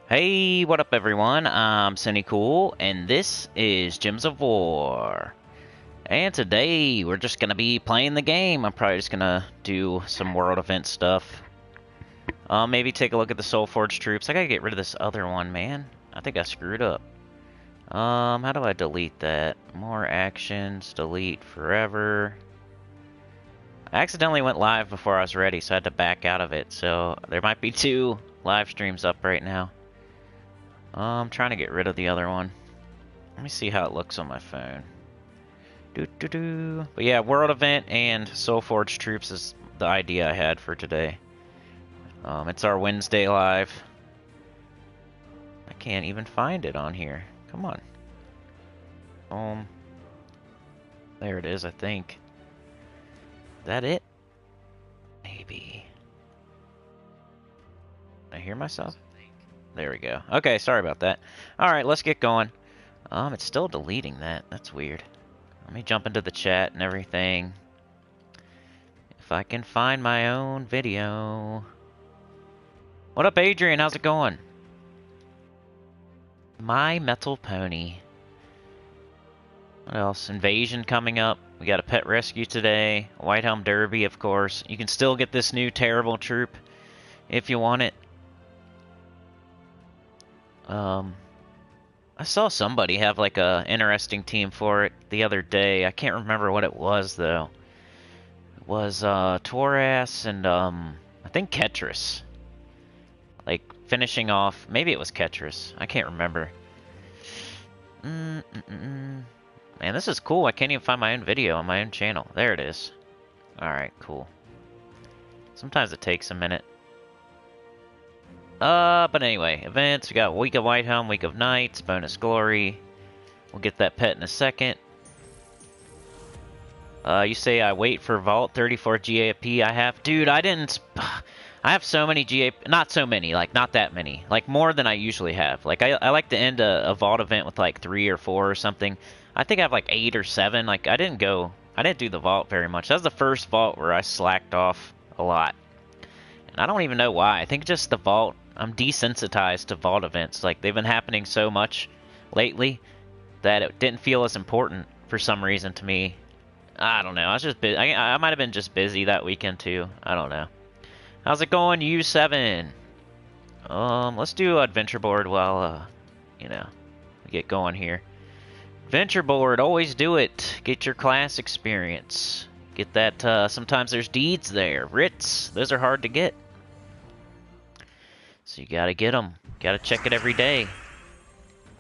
Hey, what up everyone? I'm Sinnycool, and this is Gems of War. And today, we're just gonna be playing the game. I'm probably just gonna do some world event stuff. Maybe take a look at the SOULFORGE troops. I gotta get rid of this other one, man. I think I screwed up. How do I delete that? More actions, delete forever. I accidentally went live before I was ready, so I had to back out of it. So, there might be 2 live streams up right now. I'm trying to get rid of the other one. Let me see how it looks on my phone. But yeah, world event and SOULFORGE troops is the idea I had for today. It's our Wednesday live. I can't even find it on here. Come on. There it is, I think. That it? Maybe. Can I hear myself? There we go. Okay, sorry about that. Alright, let's get going. It's still deleting that. That's weird. Let me jump into the chat and everything. If I can find my own video. What up, Adrian? How's it going? My Metal Pony. What else? Invasion coming up. We got a pet rescue today. White Helm Derby, of course. You can still get this new terrible troop if you want it. I saw somebody have like a interesting team for it the other day. I can't remember what it was though. It was Taurus and I think Ketris. Like finishing off, maybe it was Ketris. I can't remember. Man, this is cool. I can't even find my own video on my own channel. There it is. Alright, cool. Sometimes it takes a minute. But anyway, events, we got Week of White Helm, Week of Knights, Bonus Glory. We'll get that pet in a second. You say I wait for Vault 34 GAP I have. Dude, I have so many GAP, not so many, like not that many. Like more than I usually have. Like I like to end a Vault event with like 3 or 4 or something. I think I have like 8 or 7. Like I didn't do the Vault very much. That was the first Vault where I slacked off a lot. And I don't even know why. I think just the Vault, I'm desensitized to Vault events. Like, they've been happening so much lately that it didn't feel as important for some reason to me. I don't know. I was just busy. I might have been just busy that weekend, too. I don't know. How's it going, U7? Let's do Adventure Board while, we get going here. Adventure Board, always do it. Get your class experience. Get that, sometimes there's deeds there. Writs, those are hard to get. So you gotta get them. Gotta check it every day.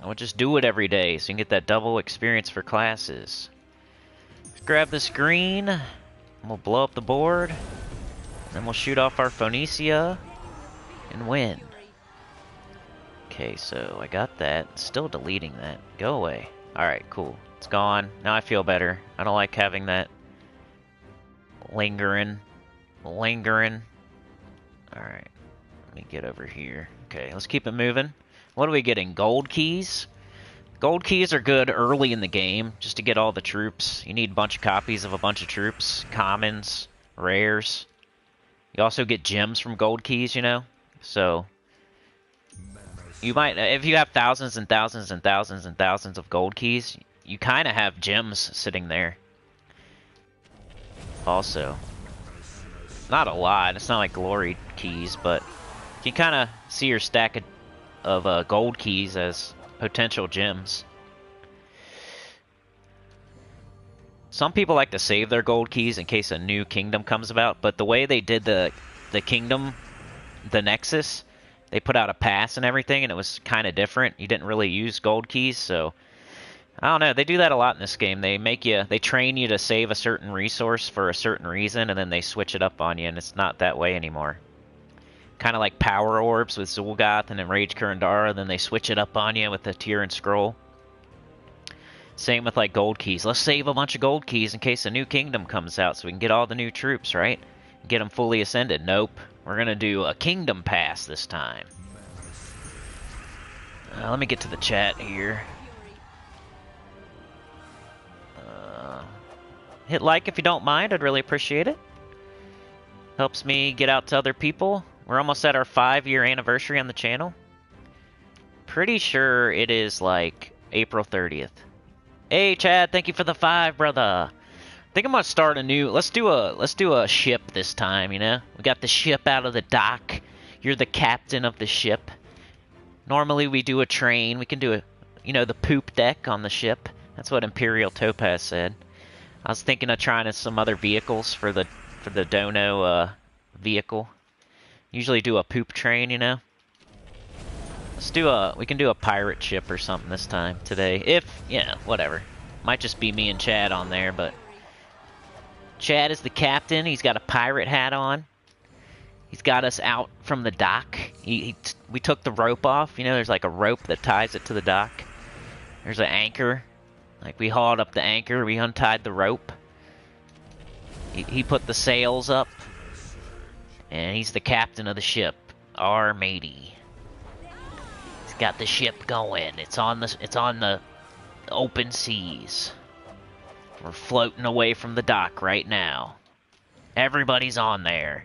I would just do it every day so you can get that double experience for classes. Let's grab this green. And we'll blow up the board. Then we'll shoot off our Phoenicia and win. Okay, so I got that. Still deleting that. Go away. Alright, cool. It's gone. Now I feel better. I don't like having that lingering. Alright. Let me get over here. Okay, let's keep it moving. What are we getting? Gold keys? Gold keys are good early in the game, just to get all the troops. You need a bunch of copies of a bunch of troops. Commons, rares. You also get gems from gold keys, you know? So, you might, if you have thousands and thousands and thousands and thousands of gold keys, you kind of have gems sitting there. Also. Not a lot, it's not like glory keys, but you kind of see your stack of gold keys as potential gems. Some people like to save their gold keys in case a new kingdom comes about, but the way they did the kingdom, the Nexus, they put out a pass and everything, and it was kind of different. You didn't really use gold keys, so I don't know. They do that a lot in this game. They train you to save a certain resource for a certain reason, and then they switch it up on you, and it's not that way anymore. Kind of like Power Orbs with Zul'Goth and then Rage Kurandara, then they switch it up on you with the Tier and Scroll. Same with like gold keys. Let's save a bunch of gold keys in case a new kingdom comes out so we can get all the new troops, right? Get them fully ascended. Nope. We're going to do a kingdom pass this time. Let me get to the chat here. Hit like if you don't mind. I'd really appreciate it. Helps me get out to other people. We're almost at our 5-year anniversary on the channel. pretty sure it is like April 30th. Hey Chad, thank you for the 5, brother. I think I'm gonna start a new. Let's do a ship this time. You know, we got the ship out of the dock. You're the captain of the ship. Normally we do a train. We can do a, you know, the poop deck on the ship. That's what Imperial Topaz said. I was thinking of trying some other vehicles for the Dono vehicle. Usually do a poop train, you know. We can do a pirate ship or something this time today. If, yeah, whatever. Might just be me and Chad on there, but Chad is the captain. He's got a pirate hat on. He's got us out from the dock. We took the rope off. You know, there's like a rope that ties it to the dock. There's an anchor. Like, we hauled up the anchor. We untied the rope. He put the sails up. And he's the captain of the ship. Our matey. He's got the ship going. It's on the open seas. We're floating away from the dock right now. Everybody's on there.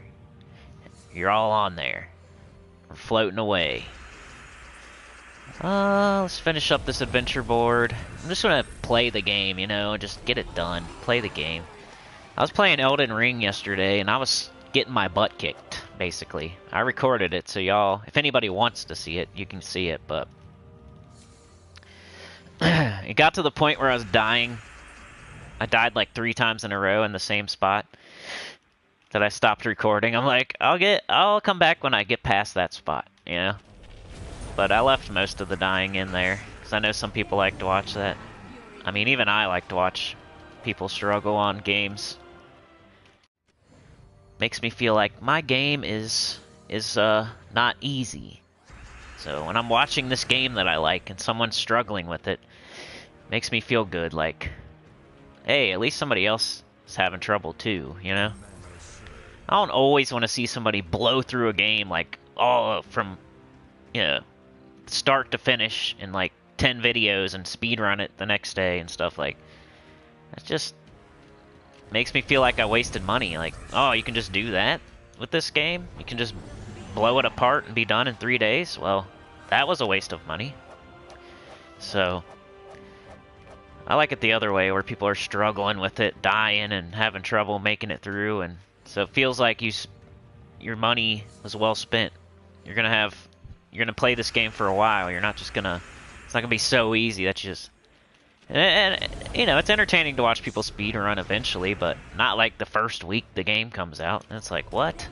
You're all on there. We're floating away. Let's finish up this adventure board. I'm just gonna play the game, you know, just get it done. Play the game. I was playing Elden Ring yesterday, and I was getting my butt kicked, basically. I recorded it, so y'all, if anybody wants to see it, you can see it, but it got to the point where I was dying. I died like 3 times in a row in the same spot that I stopped recording. I'm like, I'll come back when I get past that spot, you know? But I left most of the dying in there, because I know some people like to watch that. I mean, even I like to watch people struggle on games. Makes me feel like my game is not easy. So when I'm watching this game that I like and someone's struggling with it, makes me feel good, like, hey, at least somebody else is having trouble too, you know? I don't always want to see somebody blow through a game, like, all from, you know, start to finish in like 10 videos and speedrun it the next day and stuff. Like, it just makes me feel like I wasted money. Like, oh, you can just do that with this game? You can just blow it apart and be done in 3 days? Well, that was a waste of money. So I like it the other way, where people are struggling with it, dying and having trouble making it through, and so it feels like your money was well spent. You're gonna play this game for a while. You're not just gonna. It's not gonna be so easy that you just. And you know, it's entertaining to watch people speedrun eventually, but not like the first week the game comes out. And it's like, what?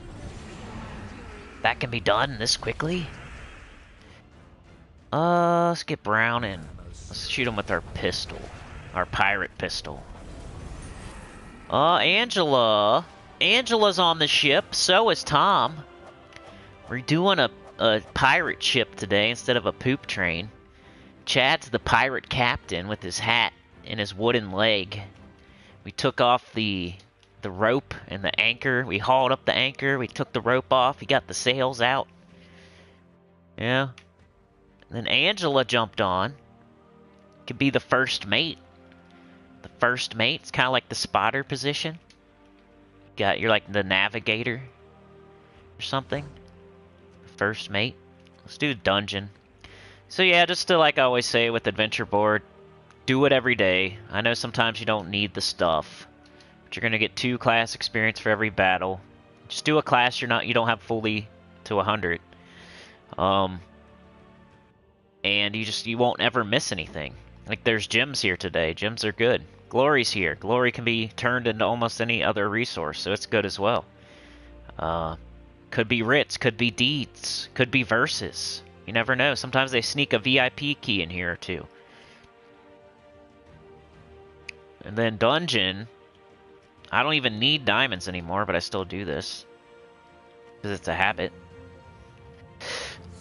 That can be done this quickly? Let's get Brown in. Let's shoot him with our pistol, our pirate pistol. Angela. Angela's on the ship. So is Tom. We're doing a pirate ship today instead of a poop train. Chad's the pirate captain with his hat and his wooden leg. We took off the rope and the anchor. We hauled up the anchor. We took the rope off. We got the sails out. Yeah. And then Angela jumped on. Could be the first mate. The first mate. It's kind of like the spotter position. You're like the navigator or something. First mate. Let's do dungeon. So yeah, just to, like I always say with adventure board, do it every day. I know sometimes you don't need the stuff, but you're gonna get 2 class experience for every battle. Just do a class you don't have fully to 100. And you won't ever miss anything. Like, there's gems here today. Gems are good. Glory's here. Glory can be turned into almost any other resource, so it's good as well. Could be writs, could be deeds, could be verses. You never know. Sometimes they sneak a VIP key in here or 2. And then dungeon. I don't even need diamonds anymore, but I still do this. Because it's a habit.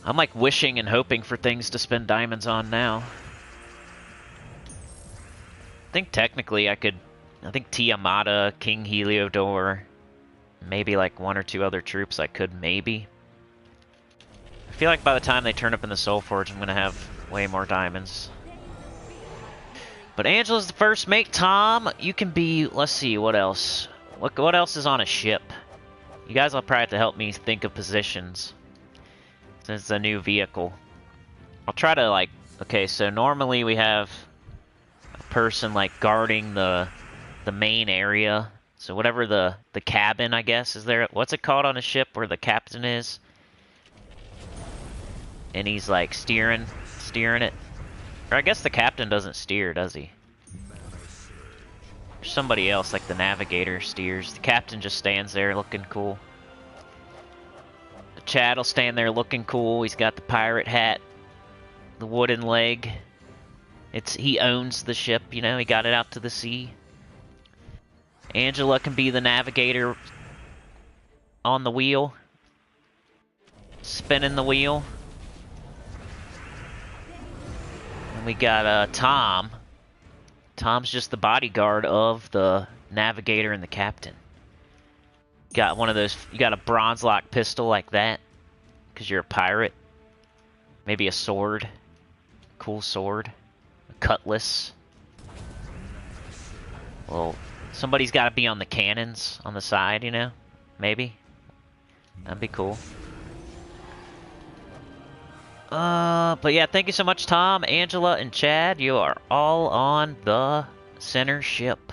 I'm like wishing and hoping for things to spend diamonds on now. I think technically I think Tiamata, King Heliodor, maybe like 1 or 2 other troops I could maybe. I feel like by the time they turn up in the SOULFORGE, I'm going to have way more diamonds. But Angela's the first mate. Tom, you can be, let's see, what else? What else is on a ship? You guys will probably have to help me think of positions, since it's a new vehicle. I'll try to, like... Okay, so normally we have a person, like, guarding the main area. So whatever the cabin, I guess, is there. What's it called on a ship where the captain is? And he's, like, steering it. Or I guess the captain doesn't steer, does he? Somebody else, like the navigator, steers. The captain just stands there looking cool. Chad will stand there looking cool. He's got the pirate hat, the wooden leg. He owns the ship, you know. He got it out to the sea. Angela can be the navigator on the wheel, spinning the wheel. And we got Tom. Tom's just the bodyguard of the navigator and the captain. Got one of those, you got a bronze lock pistol like that, because you're a pirate. Maybe a sword. Cool sword. A cutlass. Well, somebody's got to be on the cannons on the side, you know? Maybe. That'd be cool. But yeah, thank you so much, Tom, Angela, and Chad. You are all on the center ship.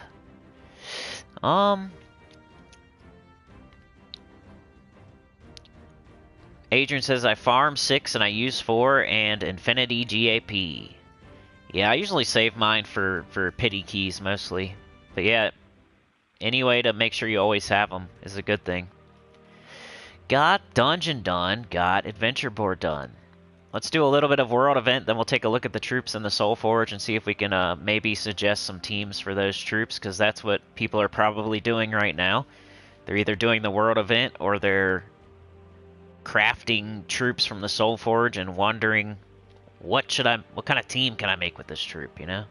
Adrian says, I farm 6 and I use 4 and Infinity GAP. Yeah, I usually save mine for pity keys mostly. But yeah, any way to make sure you always have them is a good thing. Got dungeon done, got adventure board done. Let's do a little bit of world event, then we'll take a look at the troops in the SoulForge and see if we can maybe suggest some teams for those troops, because that's what people are probably doing right now. They're either doing the world event or they're crafting troops from the SoulForge and wondering what kind of team can I make with this troop, you know?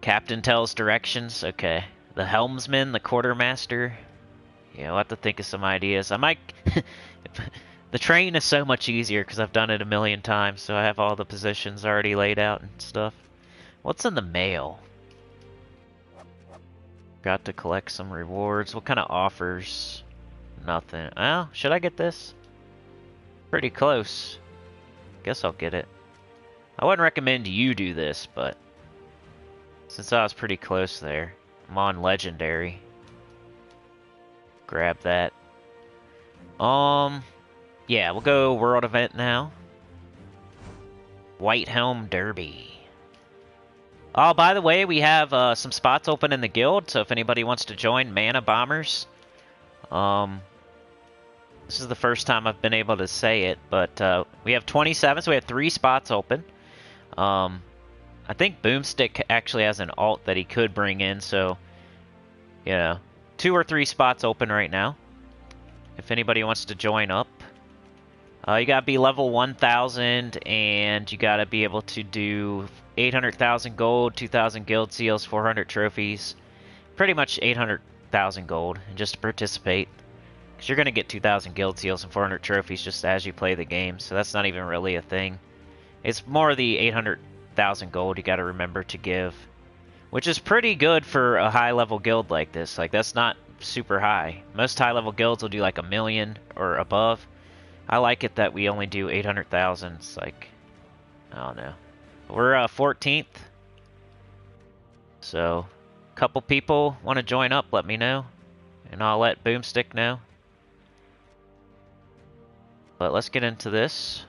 Captain tells directions, okay. The helmsman, the quartermaster. Yeah, we'll have to think of some ideas. I might... The train is so much easier because I've done it a million times, so I have all the positions already laid out and stuff. What's in the mail? Got to collect some rewards. What kind of offers? Nothing. Oh, should I get this? Pretty close. Guess I'll get it. I wouldn't recommend you do this, but since I was pretty close there, I'm on Legendary. Grab that. Yeah, we'll go World Event now. White Helm Derby. Oh, by the way, we have some spots open in the guild, so if anybody wants to join Mana Bombers, this is the first time I've been able to say it, but we have 27, so we have 3 spots open. I think Boomstick actually has an alt that he could bring in, so yeah, 2 or 3 spots open right now. If anybody wants to join up. You gotta be level 1000, and you gotta be able to do 800,000 gold, 2,000 guild seals, 400 trophies. Pretty much 800,000 gold, just to participate. Because you're gonna get 2,000 guild seals and 400 trophies just as you play the game, so that's not even really a thing. It's more the 800,000 gold you gotta remember to give. Which is pretty good for a high-level guild like this. Like, that's not super high. Most high-level guilds will do like 1 million or above. I like it that we only do 800,000. It's like, I don't know. We're 14th. So, a couple people want to join up, let me know. And I'll let Boomstick know. But let's get into this.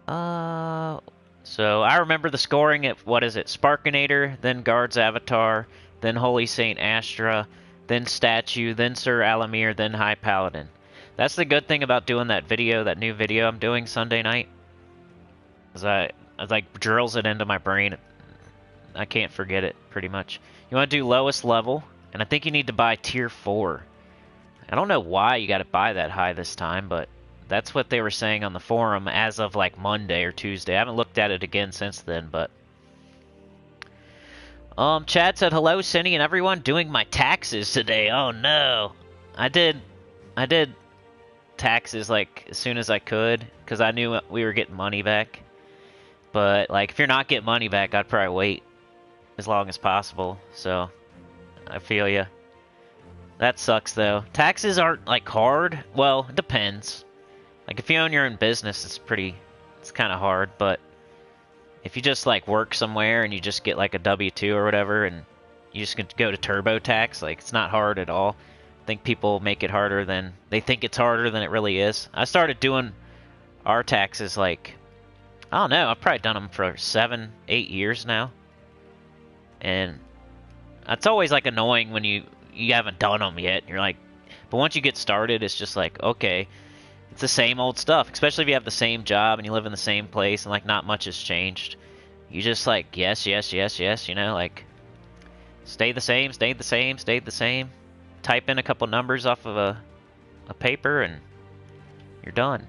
So, I remember the scoring at, what is it? Sparkinator, then Guard's Avatar, then Holy Saint Astra, then Statue, then Sir Alamir, then High Paladin. That's the good thing about doing that video, that new video I'm doing Sunday night. Is I like drills it into my brain. I can't forget it, pretty much. You want to do lowest level, and I think you need to buy tier 4. I don't know why you got to buy that high this time, but that's what they were saying on the forum as of like Monday or Tuesday. I haven't looked at it again since then, but... Chad said, hello, Cinny and everyone, doing my taxes today. Oh no. I did taxes like as soon as I could, because I knew we were getting money back. But like if you're not getting money back, I'd probably wait as long as possible. So I feel ya. That sucks though. Taxes aren't like hard. Well, it depends. Like, if you own your own business, it's kind of hard, but if you just, like, work somewhere and you just get, like, a W-2 or whatever, and you just can go to TurboTax, like, it's not hard at all. I think people make it harder than, they think it's harder than it really is. I started doing our taxes, like, I don't know, I've probably done them for 7, 8 years now. And it's always, like, annoying when you haven't done them yet. You're like, but once you get started, it's just like, okay, it's the same old stuff. Especially if you have the same job and you live in the same place and, like, not much has changed. You just, like, yes, yes, yes, yes, you know, like, stay the same, stay the same, stay the same. Type in a couple numbers off of a paper and you're done.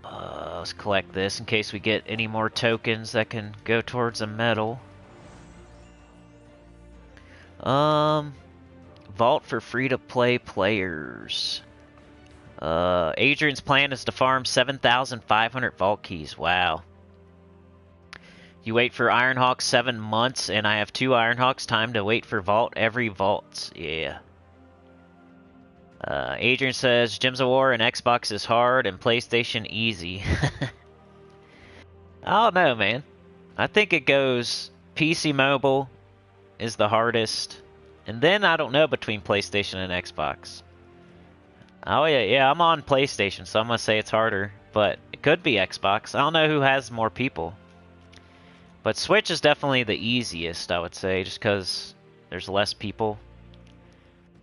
Let's collect this in case we get any more tokens that can go towards a medal. Vault for free-to-play players. Adrian's plan is to farm 7,500 vault keys. Wow. You wait for Ironhawk 7 months, and I have 2 Ironhawks. Time to wait for vault every vault. Yeah. Adrian says, Gems of War and Xbox is hard and PlayStation easy. I don't know, man. I think it goes PC mobile is the hardest. And then I don't know between PlayStation and Xbox. Oh yeah, I'm on PlayStation, so I'm gonna say it's harder. But it could be Xbox. I don't know who has more people. But Switch is definitely the easiest, I would say, just because there's less people.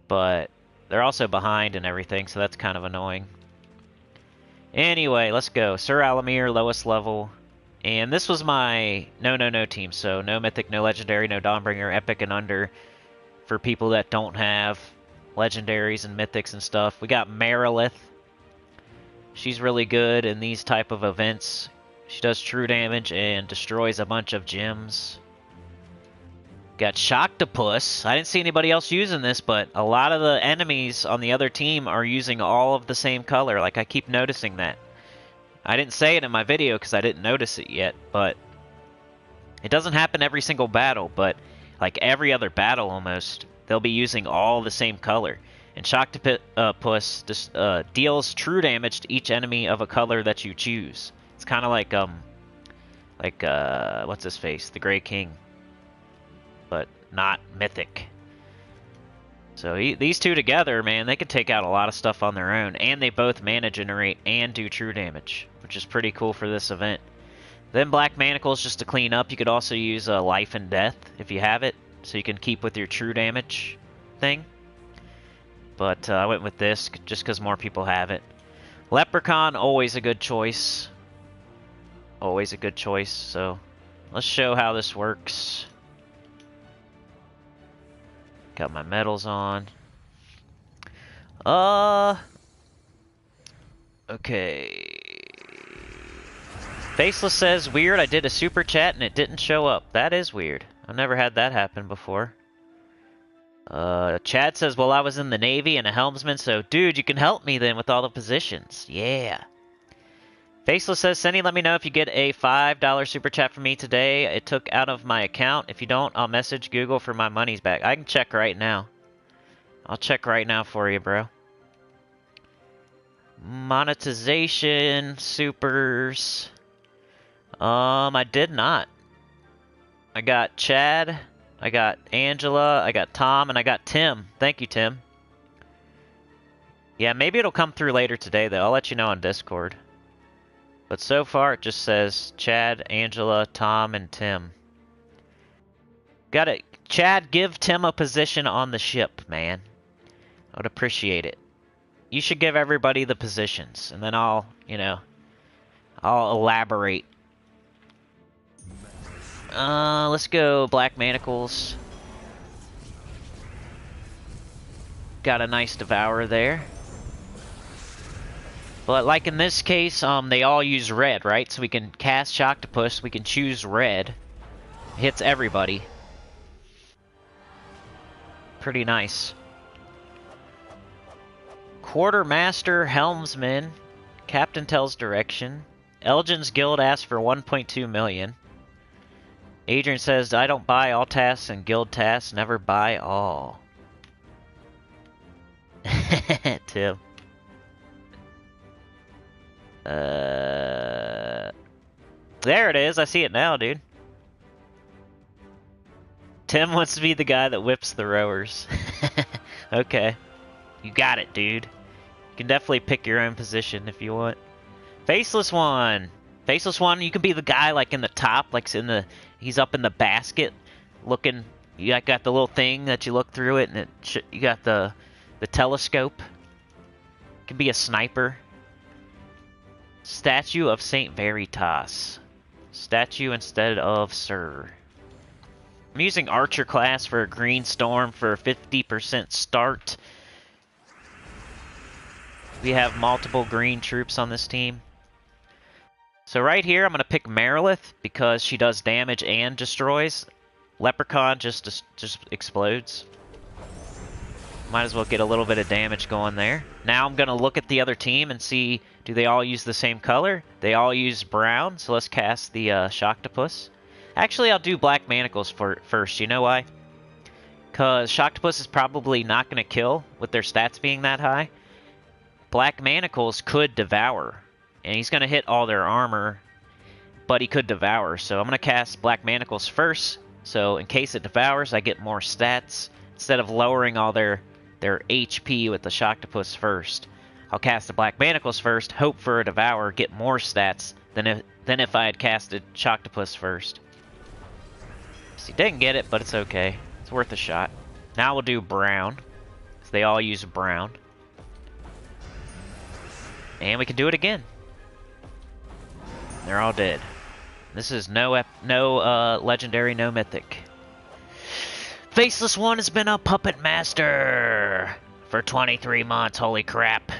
But they're also behind and everything, so that's kind of annoying. Anyway, let's go. Sir Alamir, lowest level. And this was my no team, so no Mythic, no Legendary, no Dawnbringer, Epic, and under for people that don't have Legendaries and Mythics and stuff. We got Marileth. She's really good in these type of events. She does true damage and destroys a bunch of gems. Got Octopus. I didn't see anybody else using this, but a lot of the enemies on the other team are using all of the same color. Like, I keep noticing that. I didn't say it in my video because I didn't notice it yet, but it doesn't happen every single battle, but like every other battle almost, they'll be using all the same color. And Octopus deals true damage to each enemy of a color that you choose. It's kind of like what's his face? The Grey King. But not Mythic. So these two together, man, they could take out a lot of stuff on their own. And they both mana generate and do true damage, which is pretty cool for this event. Then Black Manacles, just to clean up. You could also use Life and Death if you have it, so you can keep with your true damage thing. But I went with this just because more people have it. Leprechaun, always a good choice. Always a good choice. So let's show how this works. Got my medals on. Okay. Faceless says, weird, I did a super chat and it didn't show up. That is weird. I've never had that happen before. Chad says, well, I was in the Navy and a helmsman, so dude, you can help me then with all the positions. Yeah. Faceless says, Senny, let me know if you get a $5 super chat from me today. It took out of my account. If you don't, I'll message Google for my money's back. I can check right now. I'll check right now for you, bro. Monetization, supers. I did not. I got Chad, I got Angela, I got Tom, and I got Tim. Thank you, Tim. Yeah, maybe it'll come through later today, though. I'll let you know on Discord. But so far, it just says Chad, Angela, Tom, and Tim. Got it. Chad, give Tim a position on the ship, man. I would appreciate it. You should give everybody the positions, and then I'll elaborate. Let's go Black Manacles. Got a nice Devourer there. But like in this case, they all use red, right? So we can cast Octopus, we can choose red. Hits everybody. Pretty nice. Quartermaster, Helmsman, Captain tells direction. Elgin's Guild asks for 1.2 million. Adrian says, I don't buy all tasks and guild tasks, never buy all. Tim. There it is. I see it now, dude. Tim wants to be the guy that whips the rowers. Okay. You got it, dude. You can definitely pick your own position if you want. Faceless one. Faceless one, you can be the guy like in the top, like he's up in the basket looking. You got the little thing that you look through it, and you got the telescope. You can be a sniper. Statue of Saint Veritas. Statue instead of Sir. I'm using Archer class for a Green Storm for a 50% start. We have multiple green troops on this team. So right here, I'm going to pick Marileth because she does damage and destroys. Leprechaun just explodes. Might as well get a little bit of damage going there. Now I'm going to look at the other team and see, do they all use the same color? They all use brown, so let's cast the Shocktopus. Actually, I'll do Black Manacles first. You know why? Because Shocktopus is probably not going to kill with their stats being that high. Black Manacles could devour. And he's going to hit all their armor, but he could devour. So I'm going to cast Black Manacles first. So in case it devours, I get more stats. Instead of lowering all their HP with the Shocktopus first, I'll cast the Black Manacles first, hope for a devour, get more stats than if I had casted Shocktopus first. So he didn't get it, but it's okay. It's worth a shot. Now we'll do brown, because they all use brown. And we can do it again. They're all dead. This is no legendary, no mythic. Faceless one has been a puppet master for 23 months. Holy crap.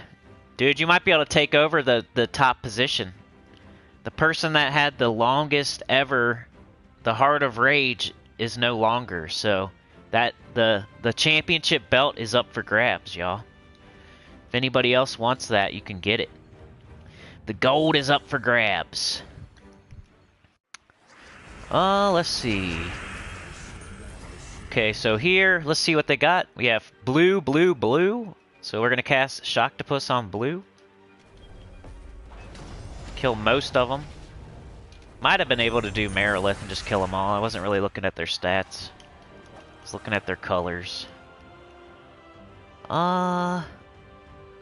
Dude, you might be able to take over the top position. The person that had the longest ever, the Heart of Rage, is no longer. So that the championship belt is up for grabs, y'all. If anybody else wants that, you can get it. The gold is up for grabs. Let's see. Okay, so here, let's see what they got. We have blue, blue, blue. So we're going to cast Shocktopus on blue. Kill most of them. Might have been able to do Marileth and just kill them all. I wasn't really looking at their stats. I was looking at their colors.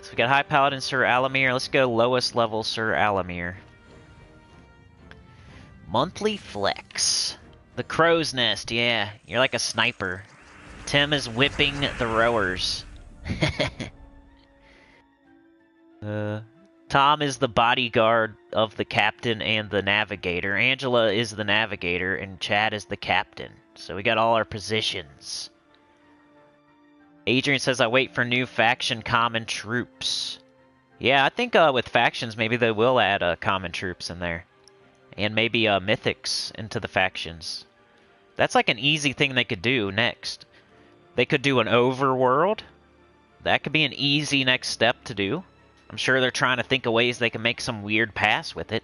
So we got High Paladin Sir Alamir. Let's go lowest level Sir Alamir. Monthly Flex. The Crow's Nest, yeah. You're like a sniper. Tim is whipping the rowers. Tom is the bodyguard of the captain and the navigator. Angela is the navigator, and Chad is the captain. So we got all our positions. Adrian says, I wait for new faction common troops. Yeah, I think with factions, maybe they will add common troops in there. And maybe mythics into the factions. That's like an easy thing they could do next. They could do an overworld. That could be an easy next step to do. I'm sure they're trying to think of ways they can make some weird pass with it.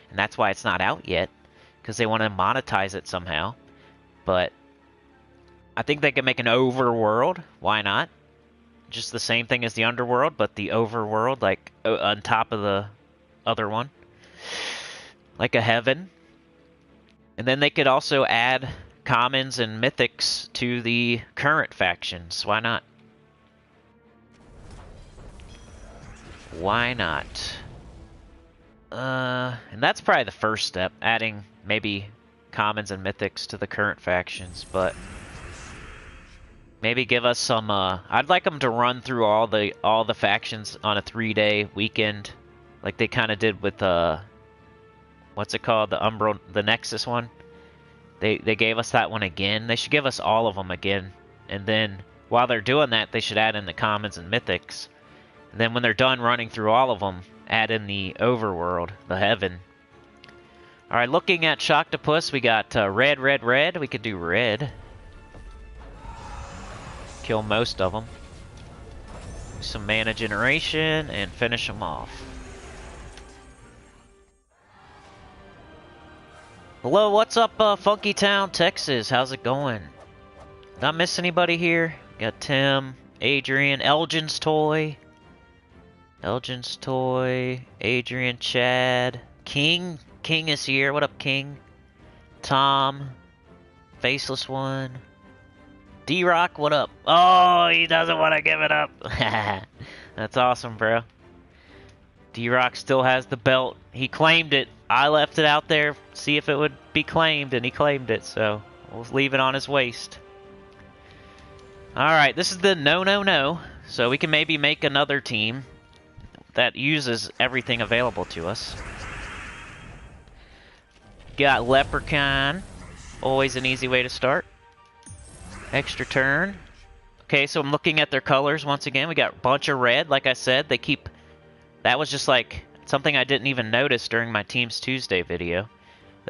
And that's why it's not out yet. Because they want to monetize it somehow. But I think they can make an overworld. Why not? Just the same thing as the underworld, but the overworld, like on top of the other one. Like a heaven. And then they could also add commons and mythics to the current factions. Why not? Why not? And that's probably the first step, adding maybe commons and mythics to the current factions, but maybe give us some, I'd like them to run through all the factions on a 3-day weekend, like they kind of did with, what's it called, the Nexus one? They gave us that one again. They should give us all of them again, and then while they're doing that, they should add in the commons and mythics. And then when they're done running through all of them, add in the overworld, the heaven. Alright, looking at Shocktopus, we got red, red, red. We could do red. Kill most of them. Some mana generation, and finish them off. Hello, what's up, Funky Town, Texas? How's it going? Did I miss anybody here? Got Tim, Adrian, Elgin's Toy. Elgin's Toy, Adrian, Chad, King. King is here. What up, King? Tom, Faceless One. D-Rock, what up? Oh, he doesn't want to give it up. That's awesome, bro. D-Rock still has the belt. He claimed it. I left it out there, see if it would be claimed, and he claimed it, so we'll leave it on his waist. Alright, this is the no. So we can maybe make another team that uses everything available to us. Got Leprechaun. Always an easy way to start. Extra turn. Okay, so I'm looking at their colors once again. We got a bunch of red, like I said. They keep... That was just like something I didn't even notice during my Teams Tuesday video.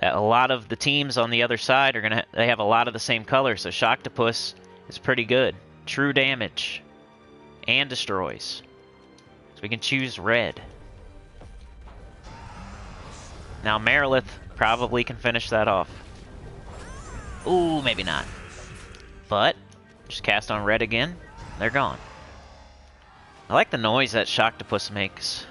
That a lot of the teams on the other side are gonna... They have a lot of the same colors, so Octopus is pretty good. True damage. And destroys. So we can choose red. Now Marileth probably can finish that off. Ooh, maybe not. But, just cast on red again. They're gone. I like the noise that Octopus makes.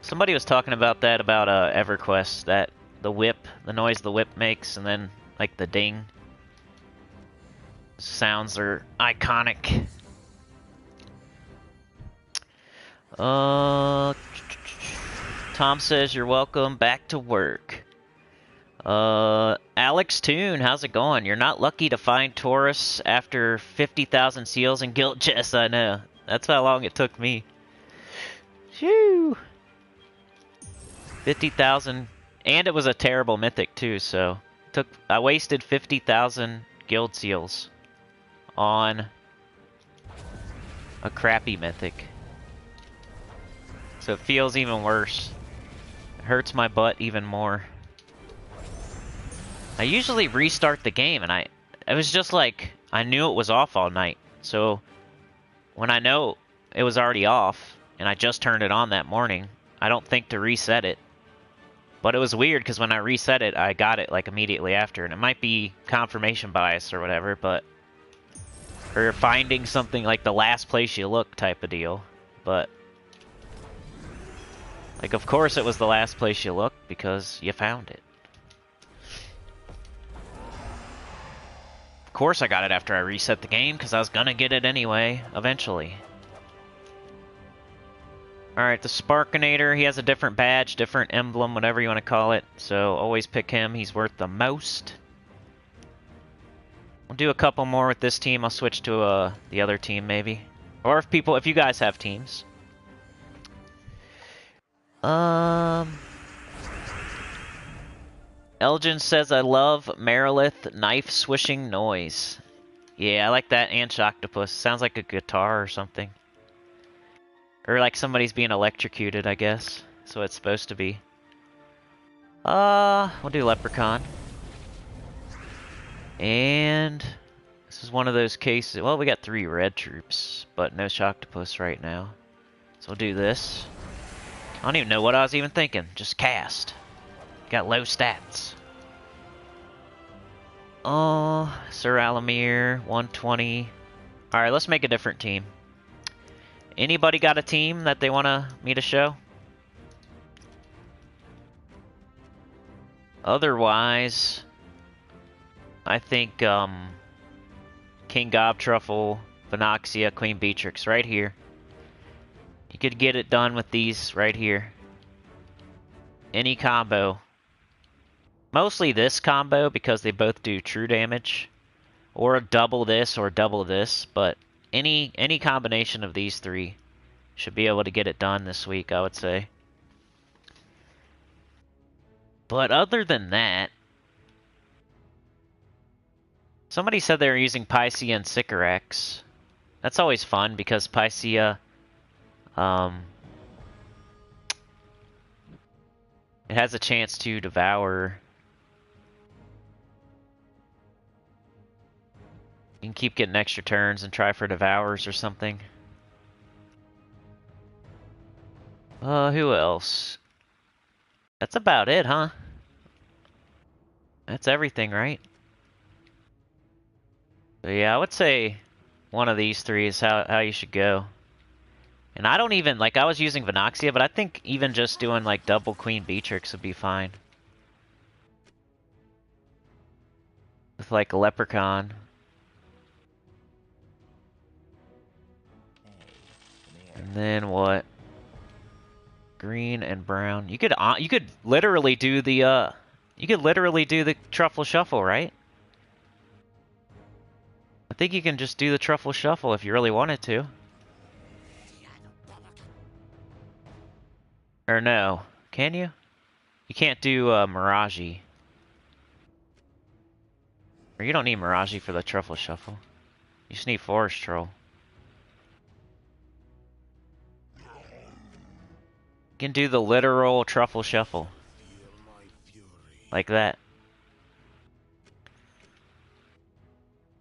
Somebody was talking about that about Everquest, that the whip, the noise the whip makes, and then like the ding. Sounds are iconic. Tom says you're welcome back to work. Alex Toon, how's it going? You're not lucky to find Taurus after 50,000 seals and guild chests, I know. That's how long it took me. Phew! 50,000, and it was a terrible mythic too, so I wasted 50,000 guild seals on a crappy mythic. So it feels even worse. It hurts my butt even more. I usually restart the game, and it was just like, I knew it was off all night. So, when I know it was already off, and I just turned it on that morning, I don't think to reset it. But it was weird, because when I reset it, I got it, like, immediately after. And it might be confirmation bias or whatever, but... Or finding something like the last place you look type of deal. But... Like, of course it was the last place you looked, because you found it. Of course I got it after I reset the game, because I was gonna get it anyway, eventually. Alright, the Sparkinator, he has a different badge, different emblem, whatever you want to call it. So, always pick him, he's worth the most. We'll do a couple more with this team, I'll switch to the other team maybe. Or if you guys have teams. Elgin says, I love Marileth knife swishing noise. Yeah, I like that and Octopus. Sounds like a guitar or something. Or like somebody's being electrocuted, I guess. That's what it's supposed to be. We'll do Leprechaun. And this is one of those cases. Well, we got 3 red troops, but no Octopus right now. So we'll do this. I don't even know what I was even thinking. Just cast. Got low stats. Sir Alamir, 120. Alright, let's make a different team. Anybody got a team that they want me to show? Otherwise, I think, King Gobtruffle, Venoxia, Queen Beatrix, right here. You could get it done with these right here. Any combo. Mostly this combo because they both do true damage. Or double this or double this. But any combination of these 3 should be able to get it done this week, I would say. But other than that... Somebody said they were using Pycia and Sycorax. That's always fun because Pycia... it has a chance to devour. You can keep getting extra turns and try for devours or something. Who else? That's about it, huh? That's everything, right? So yeah, I would say one of these 3 is how you should go. And I don't even, like, I was using Venoxia, but I think even just doing, like, double Queen Beatrix would be fine. With, like, a Leprechaun. And then what? Green and brown. You could literally do the, Truffle Shuffle, right? I think you can just do the Truffle Shuffle if you really wanted to. Or no, can you? You can't do Mirage. Or you don't need Mirage for the Truffle Shuffle. You just need Forest Troll. You can do the literal Truffle Shuffle. Like that.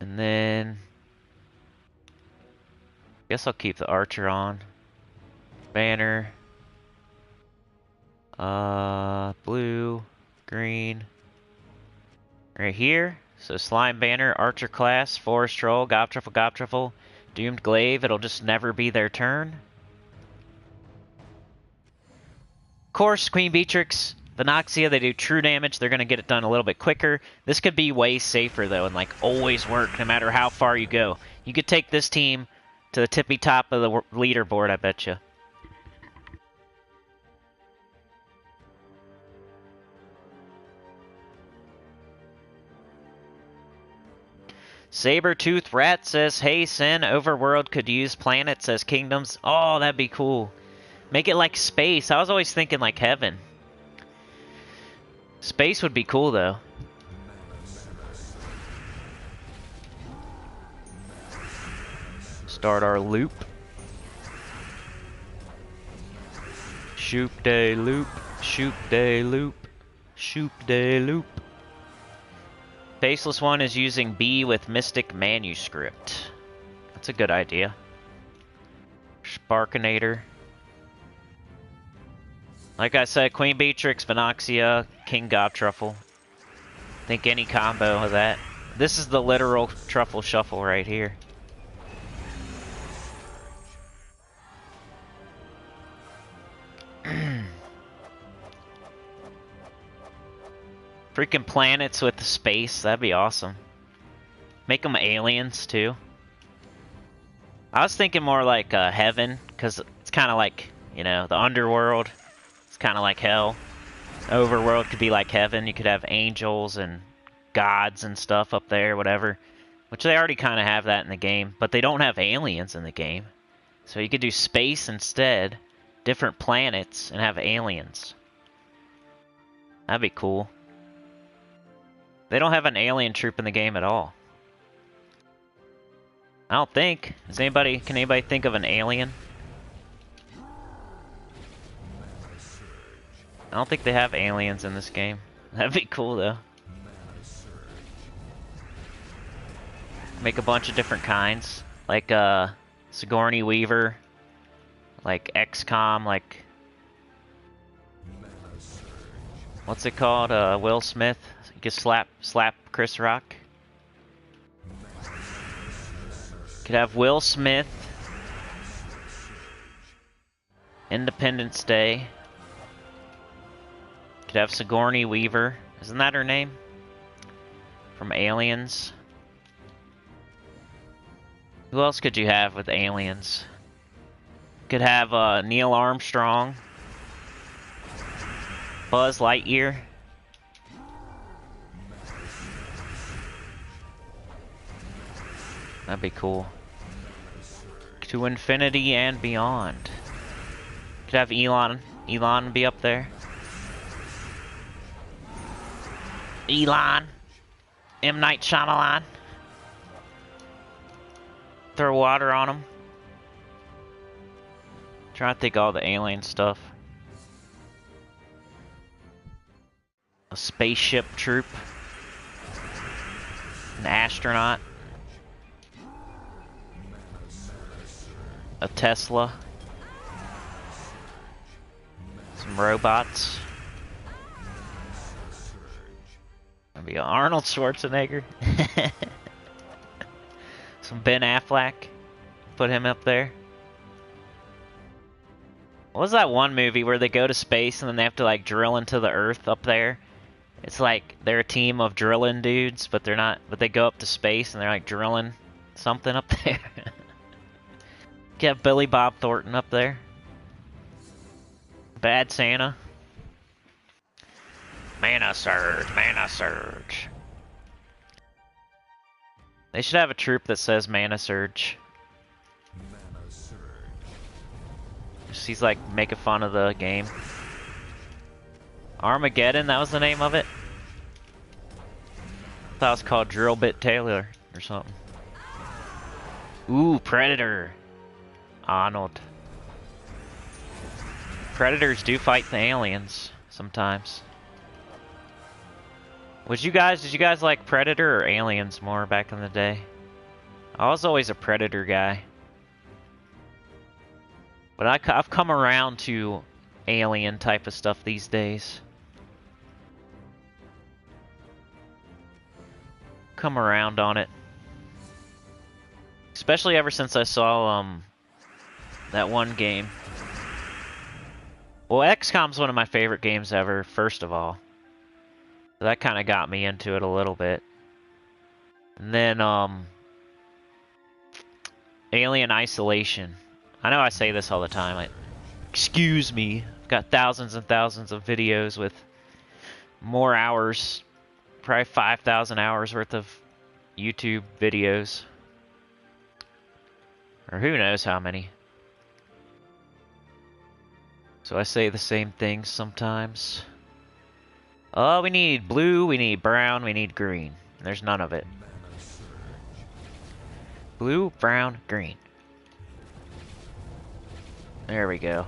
And then... guess I'll keep the Archer on. Banner. Blue. Green. Right here. So Slime Banner, Archer Class, Forest Troll, Gob Truffle, Doomed Glaive. It'll just never be their turn. Of course, Queen Beatrix, Venoxia, they do true damage. They're going to get it done a little bit quicker. This could be way safer, though, and like always work no matter how far you go. You could take this team to the tippy top of the leaderboard, I bet you. Sabertooth Rat says, hey Sin, Overworld could use planets as kingdoms. Oh, that'd be cool. Make it like space. I was always thinking like heaven. Space would be cool though. Start our loop. Shoop day loop. Shoop day loop. Shoop day loop. Faceless one is using B with Mystic Manuscript. That's a good idea. Sparkinator. Like I said, Queen Beatrix, Venoxia, King Gob Truffle. Think any combo of that. This is the literal Truffle Shuffle right here. Freaking planets with space, that'd be awesome. Make them aliens, too. I was thinking more like heaven, because it's kind of like, you know, the underworld. It's kind of like hell. Overworld could be like heaven. You could have angels and gods and stuff up there, whatever. Which they already kind of have that in the game, but they don't have aliens in the game. So you could do space instead, different planets, and have aliens. That'd be cool. They don't have an alien troop in the game at all. I don't think. Can anybody think of an alien? I don't think they have aliens in this game. That'd be cool though. Make a bunch of different kinds. Like Sigourney Weaver. Like XCOM, like what's it called? Will Smith. You can slap Chris Rock. Could have Will Smith. Independence Day. Could have Sigourney Weaver. Isn't that her name? From Aliens. Who else could you have with aliens? Could have Neil Armstrong. Buzz Lightyear. That'd be cool. To infinity and beyond. Could have Elon be up there. Elon. M. Night Shyamalan. Throw water on him. Trying to think of all the alien stuff. A spaceship troop. An astronaut. A Tesla. Some robots. That'd be Arnold Schwarzenegger. Some Ben Affleck. Put him up there. What was that one movie where they go to space and then they have to like drill into the Earth up there? It's like they're a team of drilling dudes, but they're not. But they go up to space and they're like drilling something up there. Get Billy Bob Thornton up there. Bad Santa. Mana Surge, Mana Surge. They should have a troop that says Mana Surge. He's like making fun of the game. Armageddon, that was the name of it? I thought it was called Drill Bit Taylor or something. Ooh, Predator. Arnold. Predators do fight the aliens sometimes. Did you guys like Predator or Aliens more back in the day? I was always a Predator guy. But I've come around to Alien type of stuff these days. Come around on it. Especially ever since I saw that one game. Well, XCOM's one of my favorite games ever, first of all. That kind of got me into it a little bit. And then, Alien Isolation. I know I say this all the time, like, excuse me. I've got thousands and thousands of videos with more hours, probably 5,000 hours worth of YouTube videos. Or who knows how many. So I say the same things sometimes. Oh, we need blue, we need brown, we need green. There's none of it. Blue, brown, green. There we go.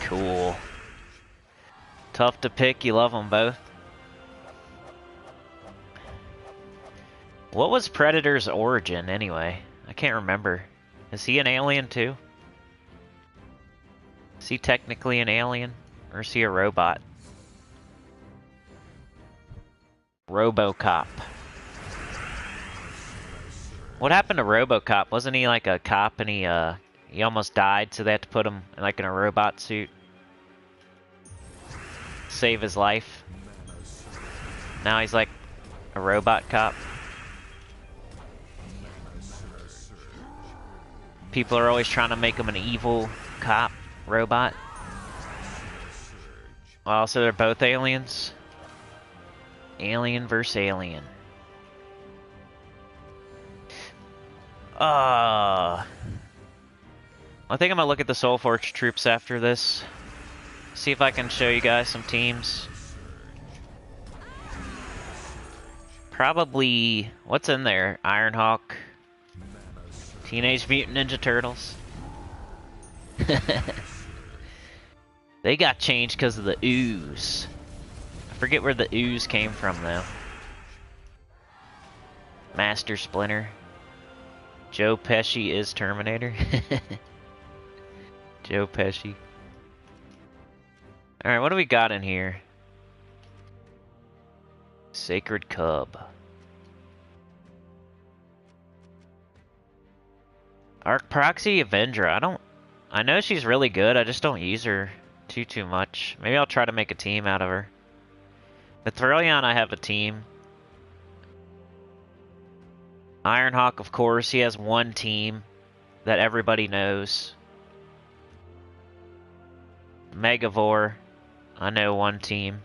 Cool. Tough to pick, you love them both. What was Predator's origin, anyway? I can't remember. Is he an alien, too? Is he technically an alien? Or is he a robot? Robocop. What happened to Robocop? Wasn't he like a cop and he almost died, so they had to put him like in a robot suit? Save his life. Now he's like a robot cop. People are always trying to make him an evil cop robot. Well, so they're both aliens. Alien versus alien. I think I'm gonna look at the SOULFORGE troops after this. See if I can show you guys some teams. Probably, what's in there? Ironhawk. Teenage Mutant Ninja Turtles. They got changed because of the ooze. I forget where the ooze came from though. Master Splinter. Joe Pesci is Terminator. Joe Pesci. Alright, what do we got in here? Sacred Cub. Arc Proxy Avenger. I know she's really good, I just don't use her too much. Maybe I'll try to make a team out of her. With Thrilion, I have a team. Ironhawk, of course, he has one team that everybody knows. Megavore, I know one team.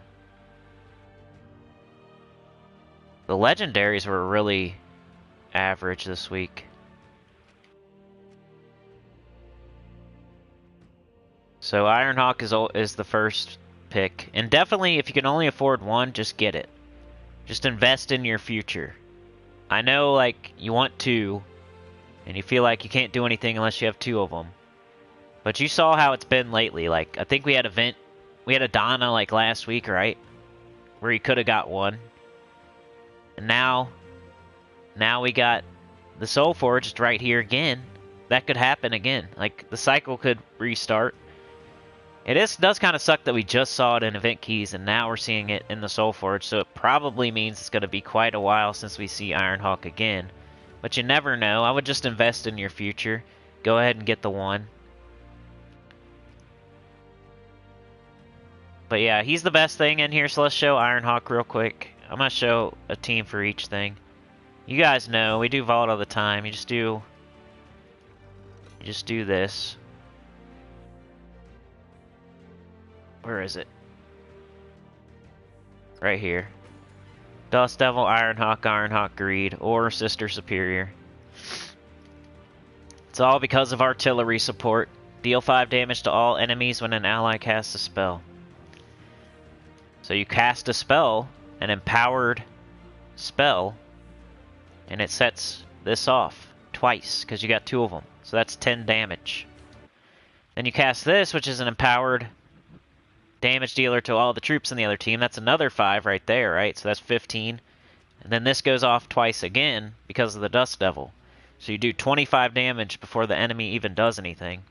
The legendaries were really average this week. So Ironhawk is the first pick. And definitely, if you can only afford one, just get it. Just invest in your future. I know, like, you want two, and you feel like you can't do anything unless you have two of them. But you saw how it's been lately. Like, I think we had a Donna, like, last week, right? Where you could have got one. And now we got the SOULFORGE right here again. That could happen again. Like, the cycle could restart. It does kind of suck that we just saw it in Event Keys, and now we're seeing it in the SOULFORGE, so it probably means it's going to be quite a while since we see Ironhawk again. But you never know. I would just invest in your future. Go ahead and get the 1. But yeah, he's the best thing in here, so let's show Ironhawk real quick. I'm gonna show a team for each thing. You guys know, we do Vault all the time. You just do this. Where is it? Right here. Dust Devil, Ironhawk, Ironhawk Greed, or Sister Superior. It's all because of artillery support. Deal 5 damage to all enemies when an ally casts a spell. So you cast a spell, an empowered spell, and it sets this off twice, because you got 2 of them. So that's 10 damage. Then you cast this, which is an empowered damage dealer to all the troops in the other team. That's another 5 right there, right? So that's 15. And then this goes off twice again because of the Dust Devil. So you do 25 damage before the enemy even does anything.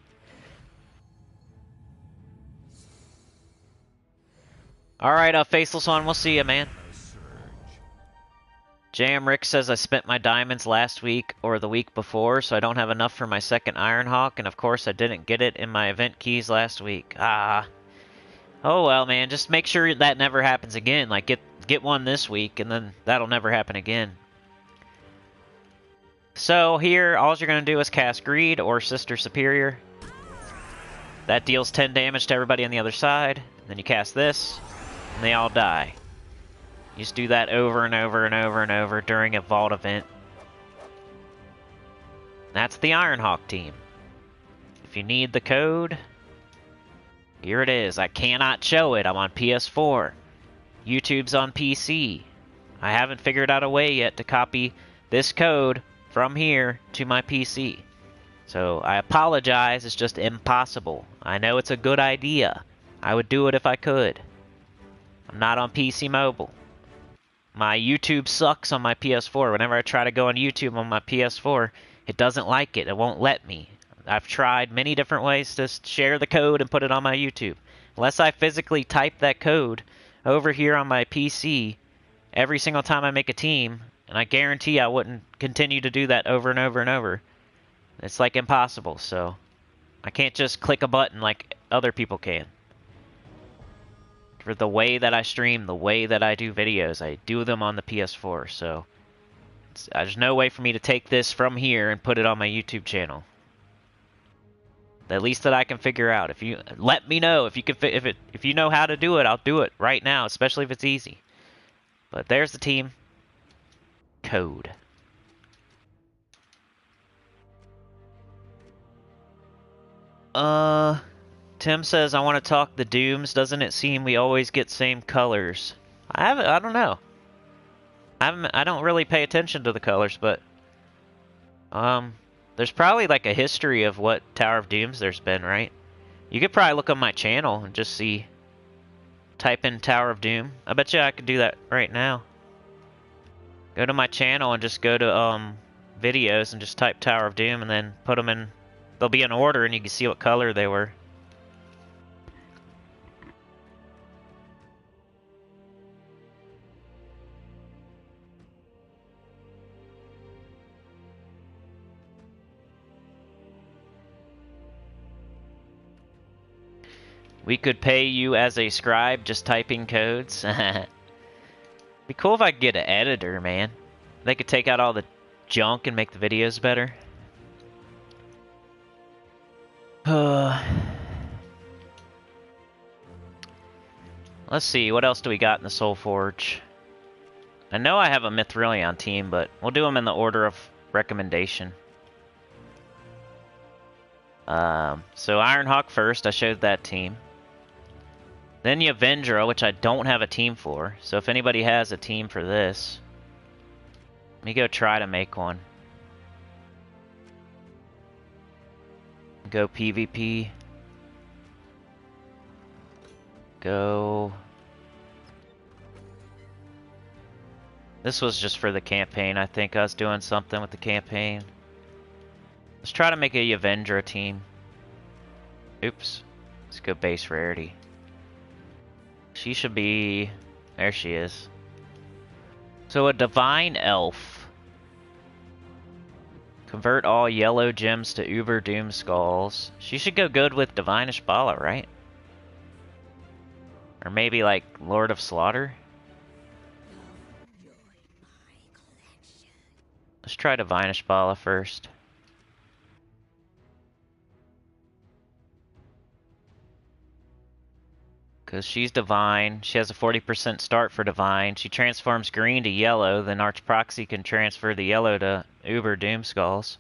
Alright, Faceless One, we'll see ya, man. Jam Rick says I spent my diamonds last week or the week before, so I don't have enough for my second Ironhawk, and of course I didn't get it in my event keys last week. Ah. Oh well, man, just make sure that never happens again. Like, get one this week, and then that'll never happen again. So here, all you're going to do is cast Greed or Sister Superior. That deals 10 damage to everybody on the other side. Then you cast this, and they all die. You just do that over and over and over and over during a Vault event. That's the Ironhawk team. If you need the code, here it is. I cannot show it. I'm on PS4. YouTube's on PC. I haven't figured out a way yet to copy this code from here to my PC. So I apologize. It's just impossible. I know it's a good idea. I would do it if I could. I'm not on PC mobile. My YouTube sucks on my PS4. Whenever I try to go on YouTube on my PS4, it doesn't like it. It won't let me. I've tried many different ways to share the code and put it on my YouTube. Unless I physically type that code over here on my PC every single time I make a team, and I guarantee I wouldn't continue to do that over and over and over. It's like impossible, so I can't just click a button like other people can. For the way that I stream, the way that I do videos, I do them on the PS4, so there's no way for me to take this from here and put it on my YouTube channel. The least that I can figure out. If you let me know if you can if you know how to do it, I'll do it right now, especially if it's easy. But there's the team code. Tim says I want to talk the Dooms. Doesn't it seem we always get same colors? I don't know. I don't really pay attention to the colors, but there's probably like a history of what Tower of Dooms there's been, right? You could probably look on my channel and just see. Type in Tower of Doom. I bet you I could do that right now. Go to my channel and just go to videos and just type Tower of Doom and then put them in. They'll be in order and you can see what color they were. We could pay you as a scribe just typing codes. Be cool if I could get an editor, man. They could take out all the junk and make the videos better. Let's see, what else do we got in the SOULFORGE? I know I have a Mithrilion team, but we'll do them in the order of recommendation. So Ironhawk first, I showed that team. Then the Avenger, which I don't have a team for. So if anybody has a team for this, let me go try to make one. Go PvP. Go. This was just for the campaign. I think I was doing something with the campaign. Let's try to make a Avenger team. Oops. Let's go base rarity. She should be... There she is. So a Divine Elf. Convert all yellow gems to Uber Doom Skulls. She should go good with Divine Ishbala, right? Or maybe like Lord of Slaughter? Let's try Divine Ishbala first. Because she's Divine. She has a 40% start for Divine. She transforms green to yellow, then Archproxy can transfer the yellow to Uber Doom Skulls.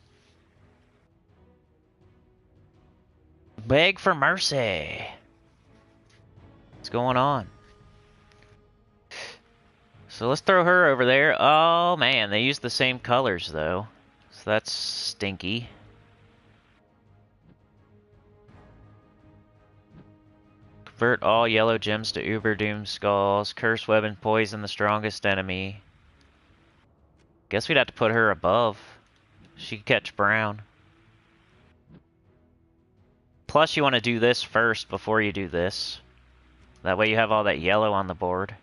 Beg for mercy. What's going on? So let's throw her over there. Oh man, they use the same colors though. So that's stinky. Convert all yellow gems to Uber Doom Skulls. Curse Weapon Poison the strongest enemy. Guess we'd have to put her above. She could catch brown. Plus you want to do this first before you do this. That way you have all that yellow on the board.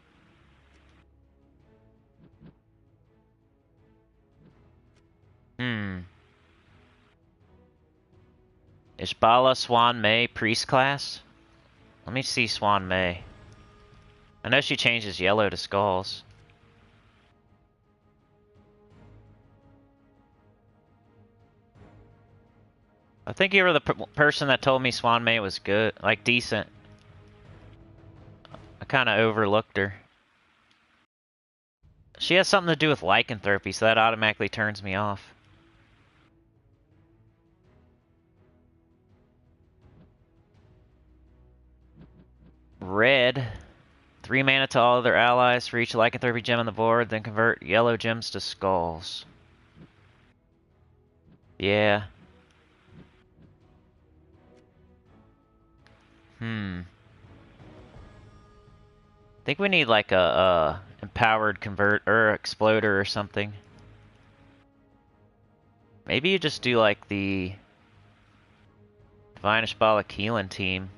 Ishbala, Swan May, Priest class? Let me see Swan May. I know she changes yellow to skulls. I think you were the person that told me Swan May was good, like decent. I kind of overlooked her. She has something to do with lycanthropy, so that automatically turns me off. Red. 3 mana to all other allies for each lycanthropy gem on the board, then convert yellow gems to skulls. Yeah. I think we need like a empowered convert or exploder or something. Maybe you just do like the Divine Ishbala Keelan team.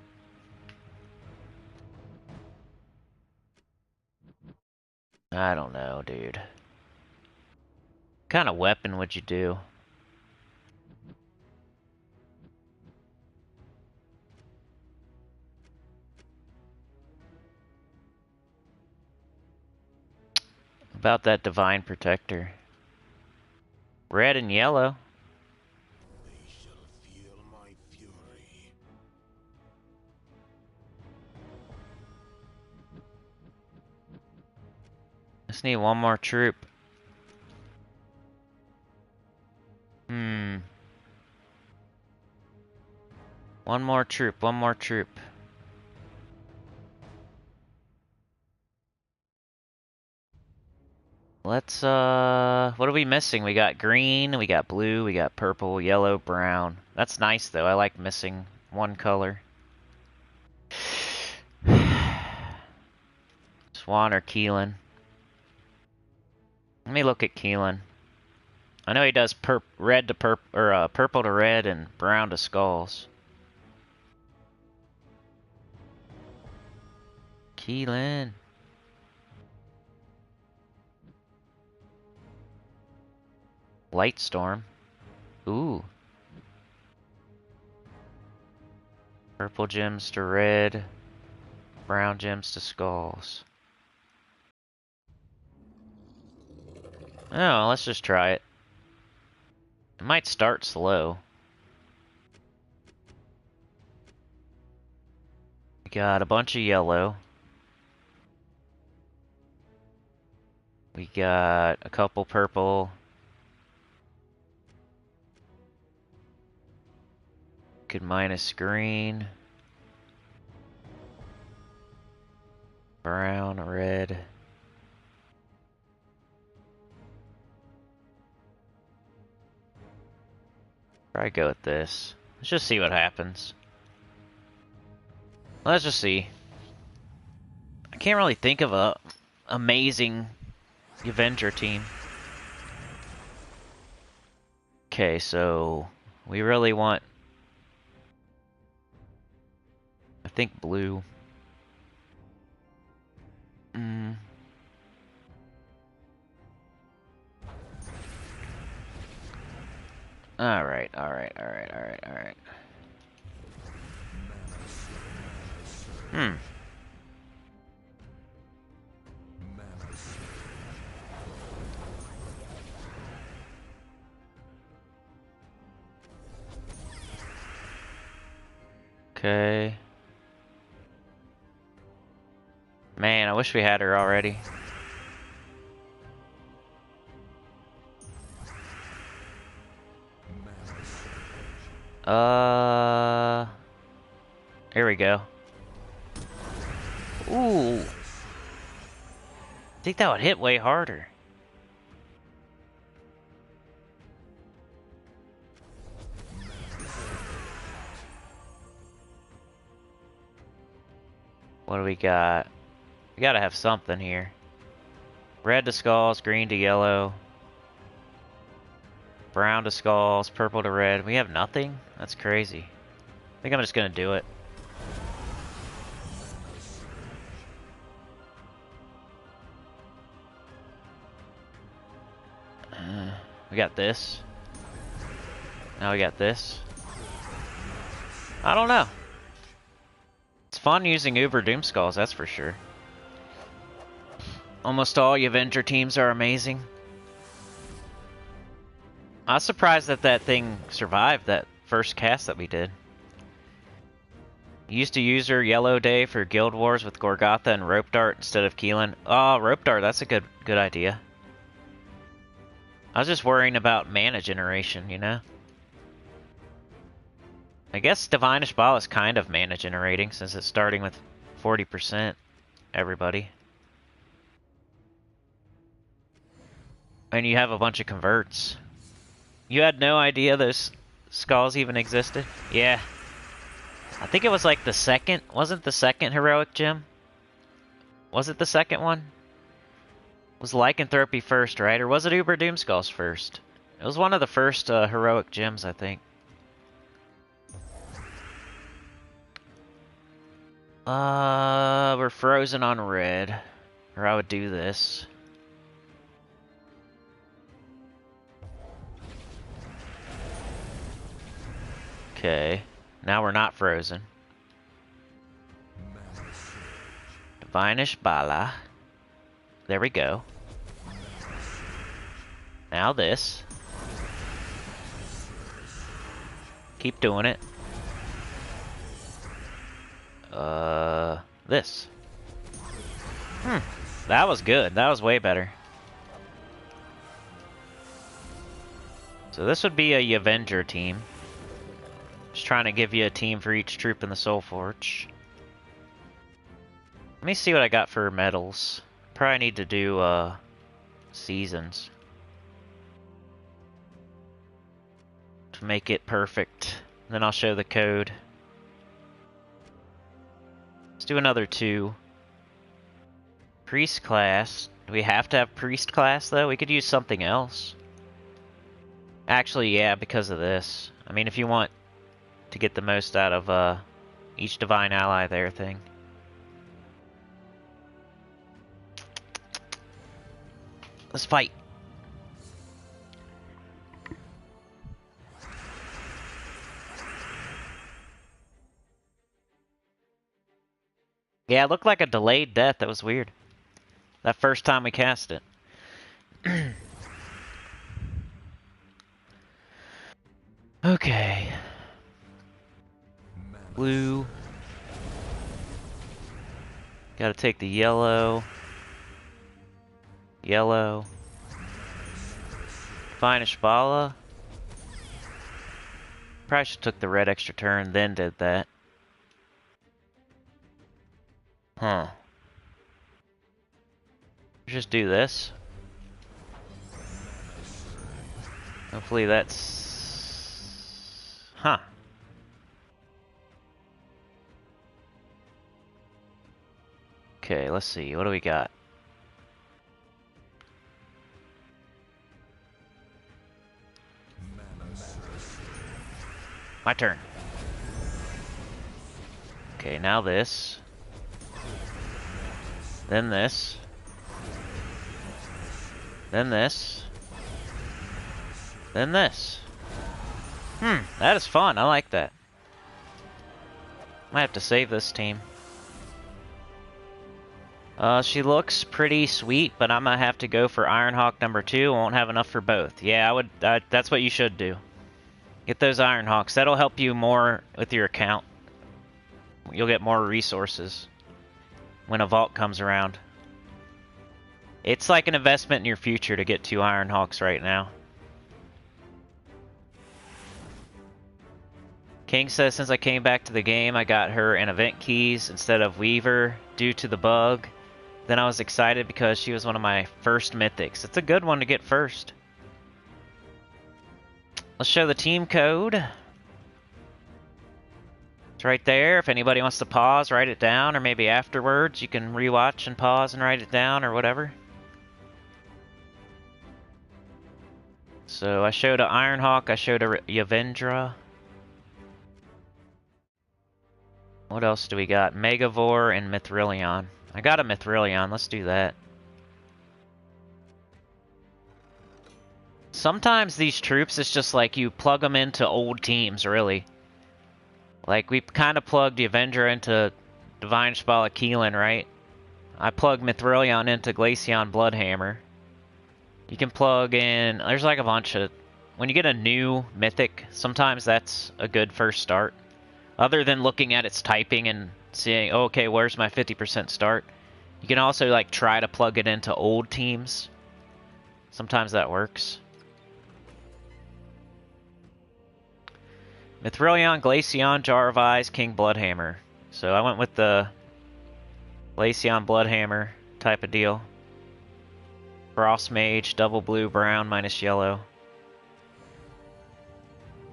I don't know, dude. What kind of weapon would you do? About that Divine Protector. Red and yellow. They shall feel my fury. Just need one more troop. One more troop, one more troop. Let's, what are we missing? We got green, we got blue, we got purple, yellow, brown. That's nice though, I like missing one color. Swan or Keelan? Let me look at Keelan. I know he does red to purple, or purple to red and brown to skulls. Keelan. Lightstorm. Ooh. Purple gems to red. Brown gems to skulls. Oh, let's just try it. It might start slow. We got a bunch of yellow. We got a couple purple. Could minus green. Brown, red. Probably go with this. Let's just see what happens. Let's just see. I can't really think of a amazing Avenger team. Okay, so we really want, I think, blue. Alright, alright, alright, alright, alright. Okay. Man, I wish we had her already. Here we go. Ooh. I think that would hit way harder. What do we got? We gotta have something here. Red to skulls, green to yellow. Brown to skulls, purple to red. We have nothing? That's crazy. I think I'm just gonna do it. We got this. Now we got this. I don't know. It's fun using Uber Doomskulls, that's for sure. Almost all Avenger teams are amazing. I was surprised that that thing survived that first cast that we did. Used to use her Yellow Day for Guild Wars with Gorgatha and Rope Dart instead of Keelan. Oh, Rope Dart, that's a good idea. I was just worrying about mana generation, you know? I guess Divinish Ball is kind of mana generating since it's starting with 40% everybody. And you have a bunch of converts. You had no idea those skulls even existed? Yeah. I think it was like the second, wasn't the second heroic gem? Was it the second one? Was Lycanthropy first, right? Or was it Uber Doomskulls first? It was one of the first heroic gems, I think. We're frozen on red. Or I would do this. Okay. Now we're not frozen. Divinish Bala. There we go. Now this. Keep doing it. This. That was good. That was way better. So this would be a Avenger team. Just trying to give you a team for each troop in the SOULFORGE. Let me see what I got for medals. Probably need to do seasons to make it perfect. Then I'll show the code. Let's do another 2. Priest class. Do we have to have priest class though? We could use something else. Actually, yeah, because of this. I mean, if you want to get the most out of each divine ally there thing. Let's fight. Yeah, it looked like a delayed death. That was weird. That first time we cast it. Okay. Blue. Gotta take the yellow. Yellow. Divinish Bala. Probably should took the red extra turn, then did that. Huh. Just do this. Hopefully that's... Huh. Okay, let's see. What do we got? My turn. Okay, now this. Then this. Then this. Then this. That is fun. I like that. Might have to save this team. She looks pretty sweet, but I'm gonna have to go for Ironhawk number 2. Won't have enough for both. Yeah, I would. That's what you should do. Get those Ironhawks. That'll help you more with your account. You'll get more resources when a vault comes around. It's like an investment in your future to get 2 Ironhawks right now. King says, since I came back to the game, I got her an event keys instead of Weaver due to the bug. Then I was excited because she was one of my first mythics. It's a good one to get first. Let's show the team code. It's right there. If anybody wants to pause, write it down, or maybe afterwards you can rewatch and pause and write it down or whatever. So I showed a Ironhawk, I showed a Avendra. What else do we got? Megavore and Mithrilion. I got a Mithrilion, let's do that. Sometimes these troops, it's just like you plug them into old teams, really. Like, we kind of plugged the Avenger into Divine Spala Keelan, right? I plugged Mithrilion into Glaceon Bloodhammer. You can plug in... There's like a bunch of... When you get a new mythic, sometimes that's a good first start. Other than looking at its typing and seeing, oh, okay, where's my 50% start? You can also, like, try to plug it into old teams. Sometimes that works. Mithrilion, Glaceon, Jar of Eyes, King Bloodhammer. So I went with the Glaceon Bloodhammer type of deal. Frost Mage, double blue, brown, minus yellow.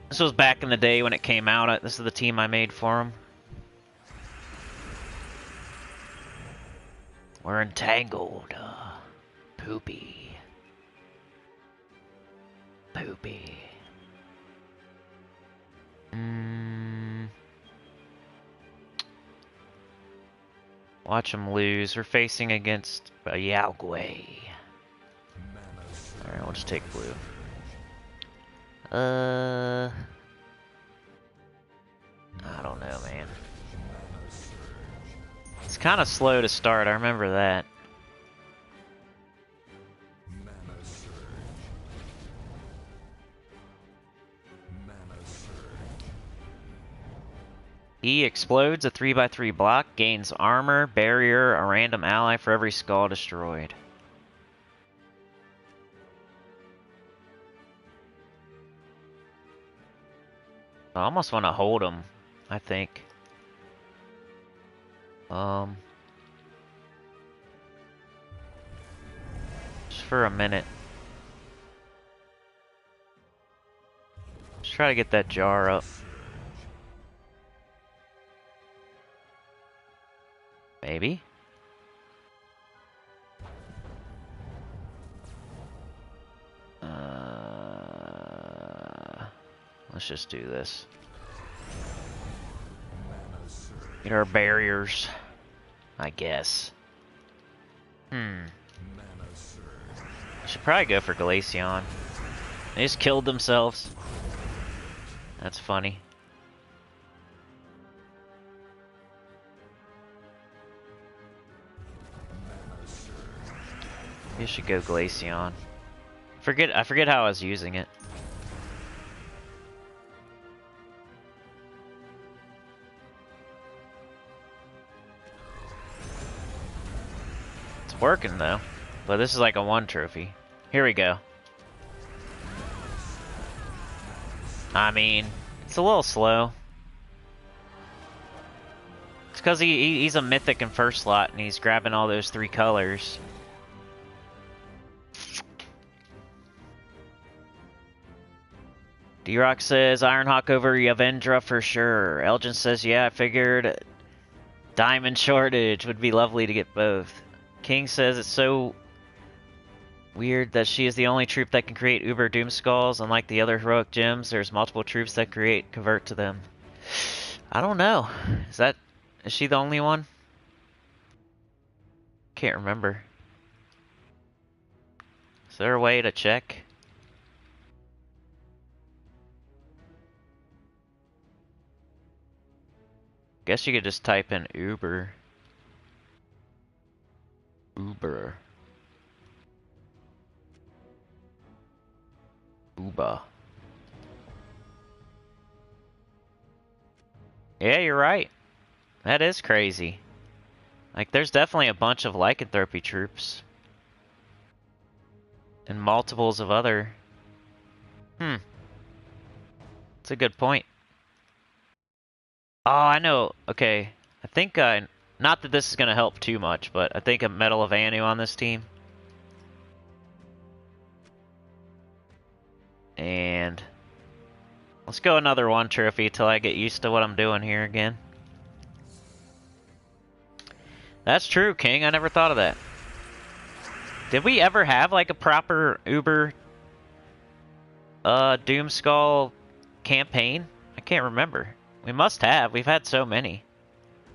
This was back in the day when it came out. This is the team I made for him. We're entangled. Poopy. Poopy. Watch them lose. We're facing against a Yaogway. Alright, we'll just take blue. I don't know, man. It's kind of slow to start, I remember that. E explodes a 3x3 block, gains armor, barrier, a random ally for every skull destroyed. I almost want to hold him, I think. Just for a minute. Just try to get that jar up. Maybe. Let's just do this. Get our barriers, I guess. I should probably go for Glaceon. They just killed themselves. That's funny. You should go Glaceon. I forget how I was using it. It's working though. But this is like a 1 trophy. Here we go. I mean, it's a little slow. It's because he's a mythic in first slot and he's grabbing all those 3 colors. D-Rock says, Ironhawk over Avendra for sure. Elgin says, yeah, I figured diamond shortage would be lovely to get both. King says, it's so weird that she is the only troop that can create Uber Doom Skulls. Unlike the other heroic gems, there's multiple troops that convert to them. I don't know. Is she the only one? Can't remember. Is there a way to check? Guess you could just type in Uber. Uber. Uber. Yeah, you're right. That is crazy. Like, there's definitely a bunch of lycanthropy troops. And multiples of other... That's a good point. Oh, I know. Okay. I think, not that this is gonna help too much, but I think a Medal of Anu on this team. And... let's go another 1 trophy till I get used to what I'm doing here again. That's true, King. I never thought of that. Did we ever have, like, a proper Uber Doomskull campaign? I can't remember. We must have. We've had so many.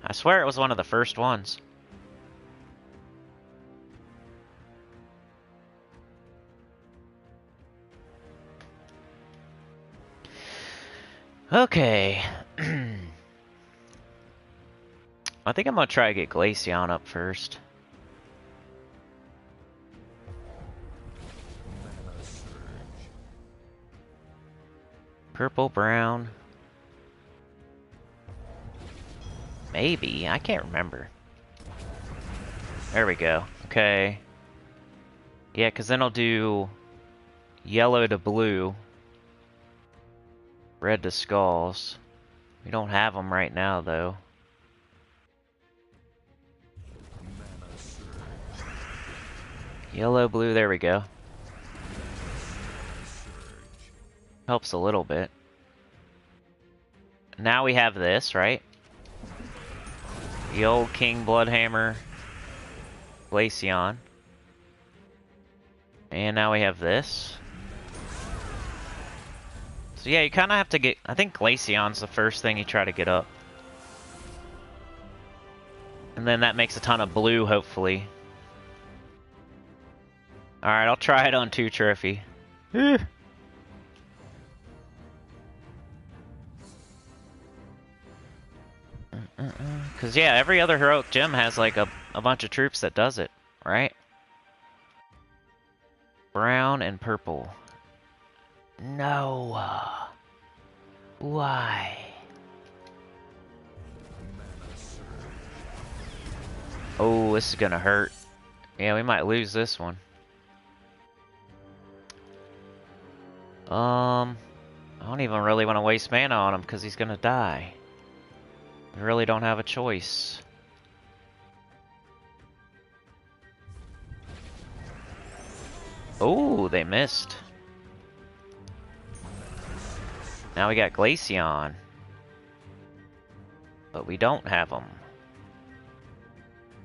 I swear it was one of the first ones. Okay. I think I'm gonna try to get Glaceon up first. Purple, brown. Maybe. I can't remember. There we go. Okay. Yeah, because then I'll do yellow to blue. Red to skulls. We don't have them right now, though. Yellow, blue, there we go. Helps a little bit. Now we have this, right? The old King Bloodhammer Glaceon. And now we have this. So yeah, you kind of have to get... I think Glaceon's the first thing you try to get up. And then that makes a ton of blue, hopefully. Alright, I'll try it on 2 trophy. Because yeah, every other heroic gem has like a bunch of troops that does it, right? Brown and purple. No. Why? Oh, this is gonna hurt. Yeah, we might lose this one. I don't even really want to waste mana on him because he's gonna die. We really don't have a choice. Oh, they missed. Now we got Glaceon. But we don't have him.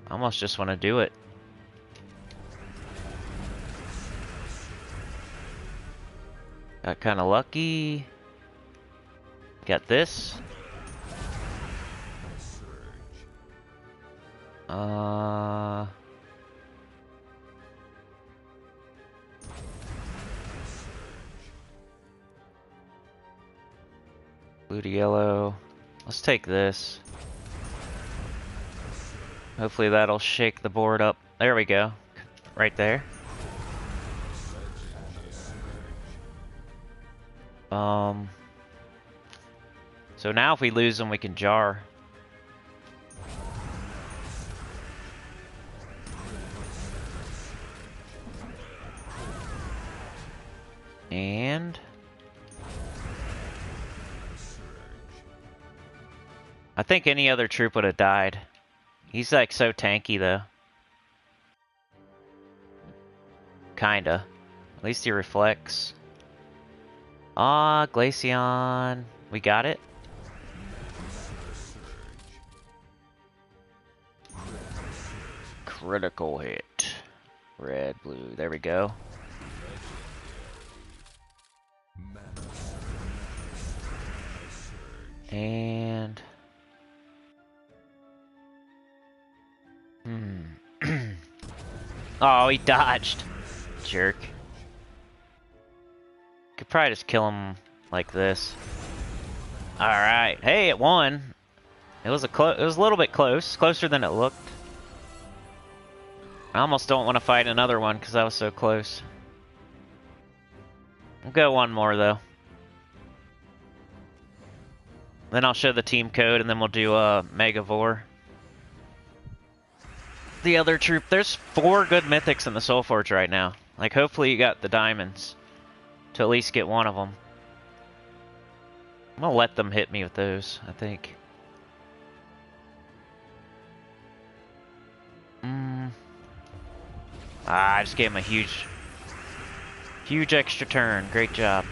I almost just want to do it. Got kind of lucky. Got this. Blue to yellow. Let's take this. Hopefully that'll shake the board up. There we go. Right there. So now if we lose them, we can jar. And I think any other troop would have died. He's like so tanky though. Kinda. At least he reflects. Ah, Glaceon. We got it. Critical hit. Red, blue. There we go. And... oh, he dodged. Jerk. Could probably just kill him like this. Alright. Hey, it won. It was a little bit close, closer than it looked. I almost don't want to fight another one because I was so close. We'll go one more though. Then I'll show the team code and then we'll do Megavore. The other troop, there's 4 good mythics in the SOULFORGE right now. Like hopefully you got the diamonds to at least get one of them. I'm gonna let them hit me with those, I think. I just gave him a huge extra turn. Great job.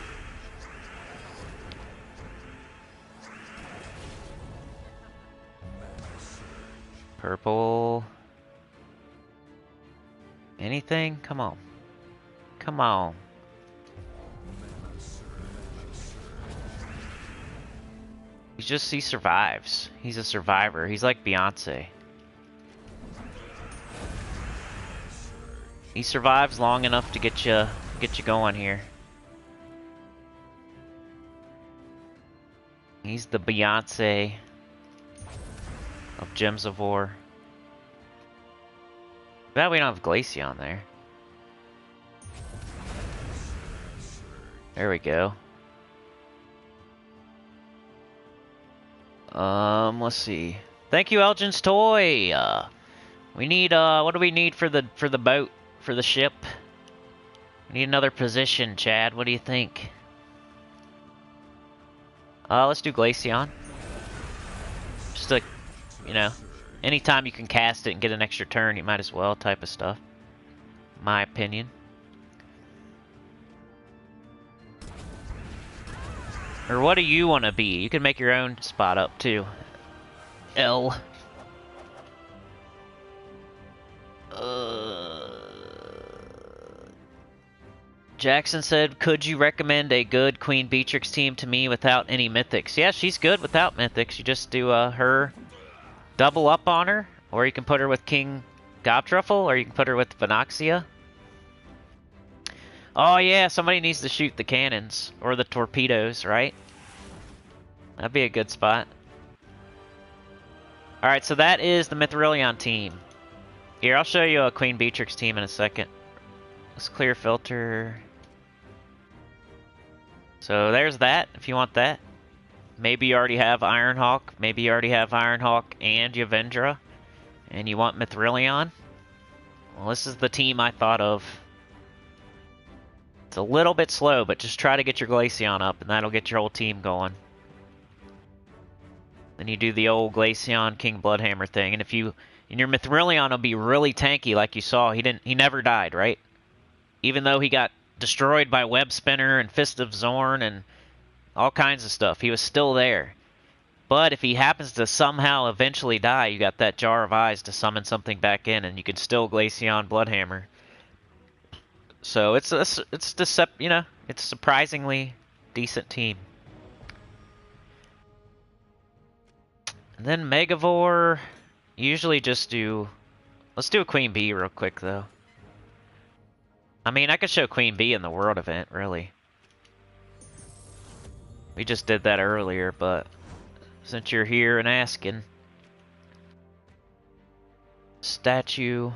Purple. Anything? Come on. Come on. He survives. He's a survivor. He's like Beyonce. He survives long enough to get you going here. He's the Beyonce of Gems of War. Glad we don't have Glaceon there. There we go. Let's see. Thank you, Elgin's Toy. We need what do we need for the boat, for the ship? We need another position, Chad. What do you think? Let's do Glaceon. Just to, you know, anytime you can cast it and get an extra turn, you might as well, type of stuff. My opinion. Or what do you want to be? You can make your own spot up too. L. Jackson said, could you recommend a good Queen Beatrix team to me without any mythics? Yeah, she's good without mythics. You just do her, double up on her, or you can put her with King Gobtruffle, or you can put her with Venoxia. Oh yeah, somebody needs to shoot the cannons, or the torpedoes, right? That'd be a good spot. Alright, so that is the Mithrilion team. Here, I'll show you a Queen Beatrix team in a second. Let's clear filter. So there's that, if you want that. Maybe you already have Ironhawk. Maybe you already have Ironhawk and Yavendra. And you want Mithrilion. Well, this is the team I thought of. It's a little bit slow, but just try to get your Glaceon up, and that'll get your whole team going. Then you do the old Glaceon King Bloodhammer thing, and if you... And your Mithrilion will be really tanky, like you saw. He never died, right? Even though he got destroyed by Web Spinner and Fist of Zorn and all kinds of stuff, he was still there. But if he happens to somehow eventually die, you got that Jar of Eyes to summon something back in, and you can still Glaceon Bloodhammer. So it's you know, it's a surprisingly decent team. And then Megavore, usually just do... Let's do a Queen Bee real quick, though. I mean, I could show Queen Bee in the World event, really. We just did that earlier, but since you're here and asking... Statue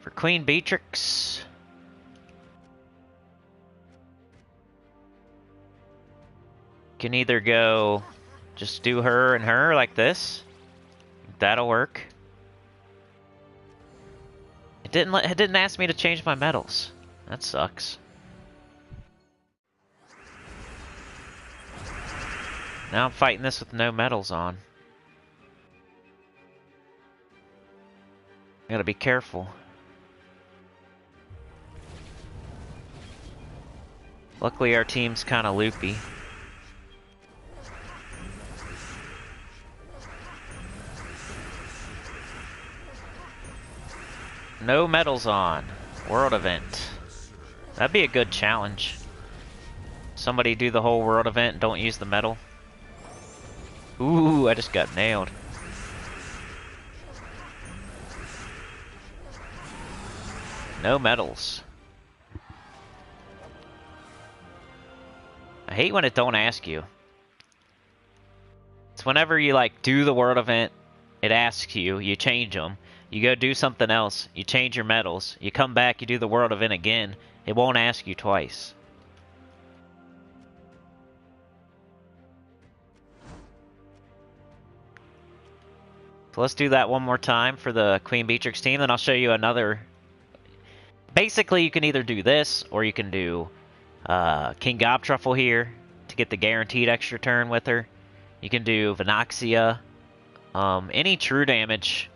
for Queen Beatrix. Can either go... Just do her and her like this. That'll work. It didn't ask me to change my medals. That sucks. Now I'm fighting this with no medals on. Gotta be careful. Luckily our team's kinda loopy. No medals on. World event. That'd be a good challenge. Somebody do the whole world event and don't use the medal. Ooh, I just got nailed. No medals. I hate when it don't ask you. It's whenever you like do the world event, it asks you, you change them. You go do something else, you change your medals. You come back, you do the world event again. It won't ask you twice. So let's do that one more time for the Queen Beatrix team, then I'll show you another. Basically, you can either do this, or you can do King Gobtruffle here to get the guaranteed extra turn with her. You can do Venoxia. Any true damage.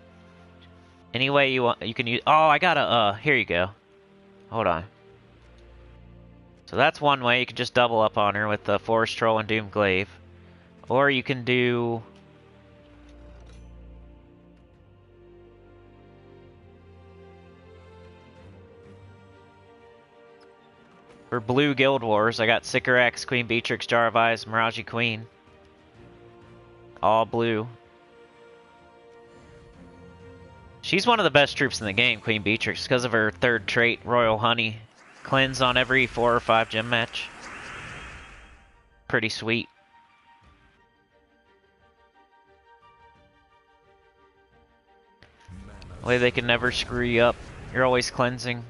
Any way you want, you can use. Oh, I gotta, here you go. Hold on. So that's one way. You can just double up on her with the Forest Troll and Doomglaive. Or you can do. For blue Guild Wars, I got Sycorax, Queen Beatrix, Jar of Eyes, Mirage Queen. All blue. She's one of the best troops in the game, Queen Beatrix, because of her third trait, Royal Honey. Cleanse on every 4 or 5 gym match. Pretty sweet. Way they can never screw you up. You're always cleansing.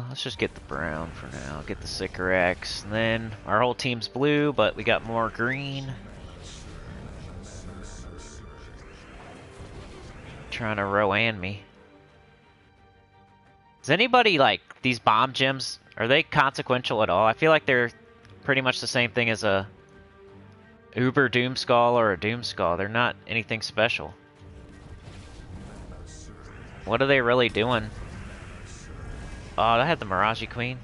Let's just get the brown for now. Get the Sycorax. And then our whole team's blue, but we got more green. Trying to Rowan me. Does anybody like these bomb gems? Are they consequential at all? I feel like they're pretty much the same thing as a Uber Doomskull or a Doomskull. They're not anything special. What are they really doing? Oh, I had the Mirage Queen.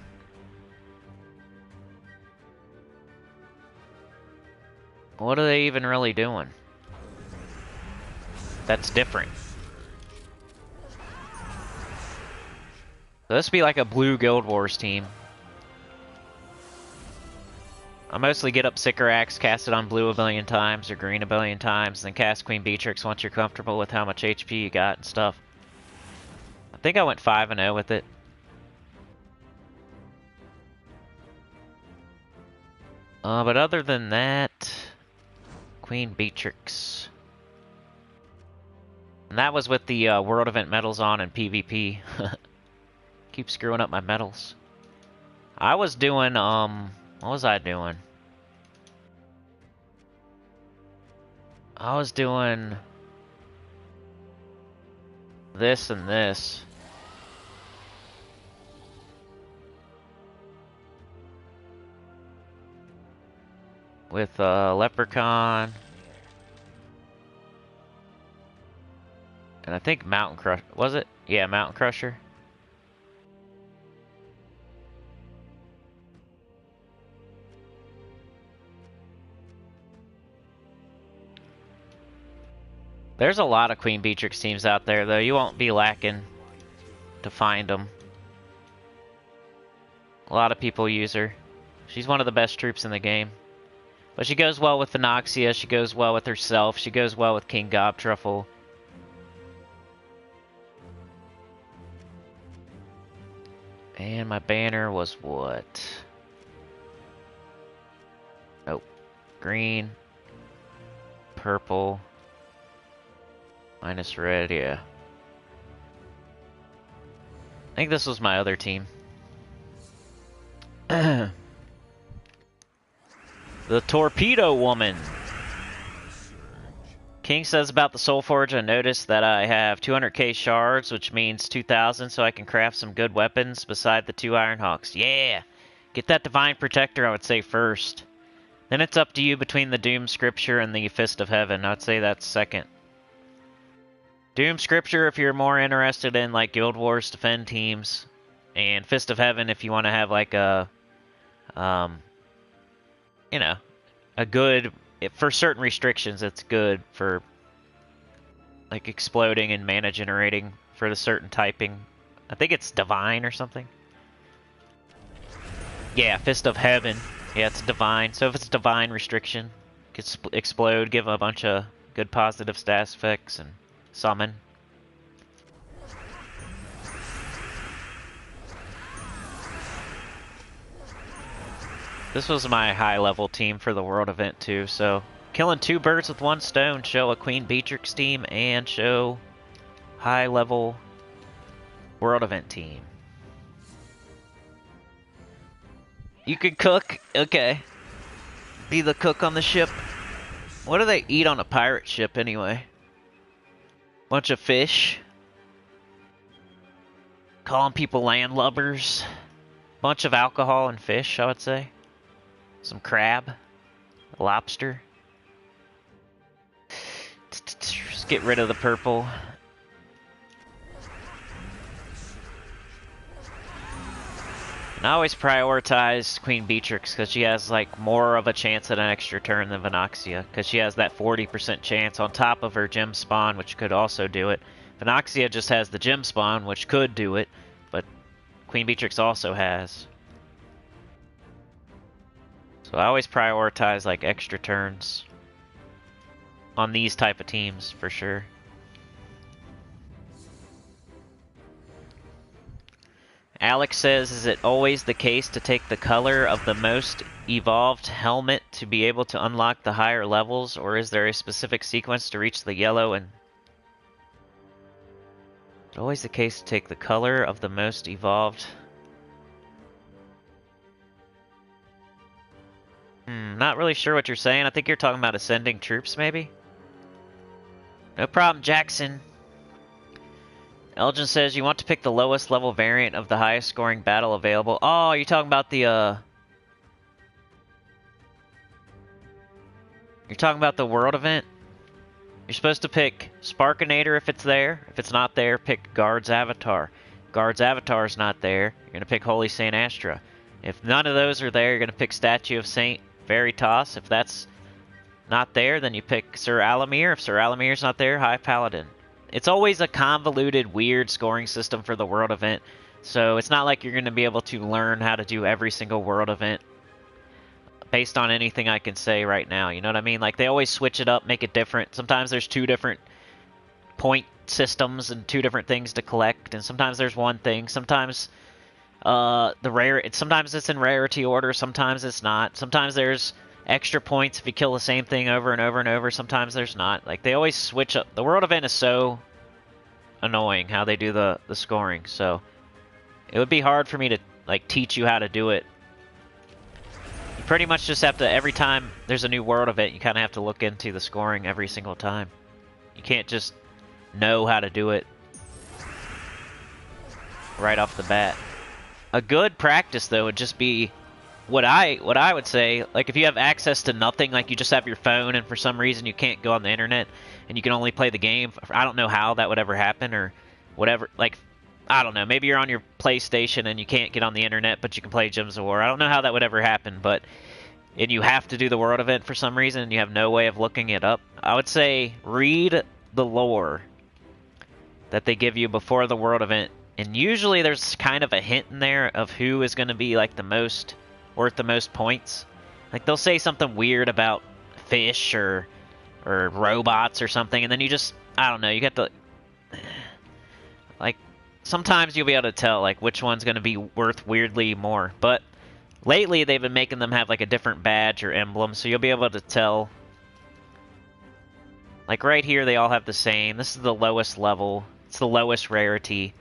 What are they even really doing? That's different. So this would be like a blue Guild Wars team. I mostly get up Sycorax, cast it on blue a billion times or green a billion times, then cast Queen Beatrix once you're comfortable with how much HP you got and stuff. I think I went 5-0 with it. But other than that, Queen Beatrix. And that was with the World Event medals on and PvP. Keep screwing up my medals. I was doing, what was I doing? I was doing this and this. With Leprechaun. And I think Mountain Crusher. Was it? Yeah, Mountain Crusher. There's a lot of Queen Beatrix teams out there, though. You won't be lacking to find them. A lot of people use her. She's one of the best troops in the game. But she goes well with Venoxia, she goes well with herself, she goes well with King Gobtruffle. And my banner was what? Nope. Green. Purple. Minus red, yeah. I think this was my other team. The Torpedo Woman. King says about the SOULFORGE, I noticed that I have 200k shards, which means 2,000, so I can craft some good weapons beside the 2 Ironhawks. Yeah! Get that Divine Protector, I would say, first. Then it's up to you between the Doom Scripture and the Fist of Heaven. I'd say that's second. Doom Scripture if you're more interested in, like, Guild Wars defend teams. And Fist of Heaven if you want to have, like, a... you know, a good, for certain restrictions, it's good for, like, exploding and mana generating for the certain typing. I think it's Divine or something. Yeah, Fist of Heaven. Yeah, it's Divine. So if it's Divine restriction, you could explode, give a bunch of good positive stats effects, and summon. This was my high-level team for the world event too, so killing 2 birds with 1 stone. Show a Queen Beatrix team and show high-level world event team. You could cook? Okay. Be the cook on the ship. What do they eat on a pirate ship anyway? Bunch of fish. Calling people landlubbers. Bunch of alcohol and fish, I would say. Some crab. Lobster. Just get rid of the purple. And I always prioritize Queen Beatrix because she has like more of a chance at an extra turn than Venoxia, because she has that 40% chance on top of her gem spawn, which could also do it. Venoxia just has the gem spawn, which could do it, but Queen Beatrix also has. So I always prioritize like extra turns on these type of teams for sure. Alex says, is it always the case to take the color of the most evolved helmet to be able to unlock the higher levels, or is there a specific sequence to reach the yellow and... Is it always the case to take the color of the most evolved... Not really sure what you're saying. I think you're talking about ascending troops, maybe? No problem, Jackson. Elgin says, you want to pick the lowest level variant of the highest scoring battle available. Oh, you're talking about the, You're talking about the world event? You're supposed to pick Sparkinator if it's there. If it's not there, pick Guard's Avatar. Guard's Avatar is not there. You're going to pick Holy Saint Astra. If none of those are there, you're going to pick Statue of Saint Veritas. If that's not there, then you pick Sir Alamir. If Sir Alamir's not there, High Paladin. It's always a convoluted, weird scoring system for the world event, so it's not like you're going to be able to learn how to do every single world event based on anything I can say right now, you know what I mean? Like, they always switch it up, make it different. Sometimes there's 2 different point systems and 2 different things to collect, and sometimes there's one thing. Sometimes sometimes it's in rarity order, sometimes it's not. Sometimes there's extra points if you kill the same thing over and over and over. Sometimes there's not. Like, they always switch up. The world event is so annoying how they do the scoring, so it would be hard for me to like teach you how to do it. You pretty much just have to, every time there's a new world event, you kind of have to look into the scoring every single time. You can't just know how to do it right off the bat. A good practice though would just be what I would say, like if you have access to nothing, like you just have your phone and for some reason you can't go on the internet and you can only play the game. I don't know how that would ever happen or whatever. Like, I don't know. Maybe you're on your PlayStation and you can't get on the internet, but you can play Gems of War. I don't know how that would ever happen, but and you have to do the world event for some reason and you have no way of looking it up. I would say read the lore that they give you before the world event, and usually there's kind of a hint in there of who is going to be like the most worth the most points. Like they'll say something weird about fish or robots or something, and then you just, I don't know, you get to, like, sometimes you'll be able to tell like which one's going to be worth weirdly more. But lately they've been making them have like a different badge or emblem, so you'll be able to tell. Like right here they all have the same. This is the lowest level. It's the lowest rarity.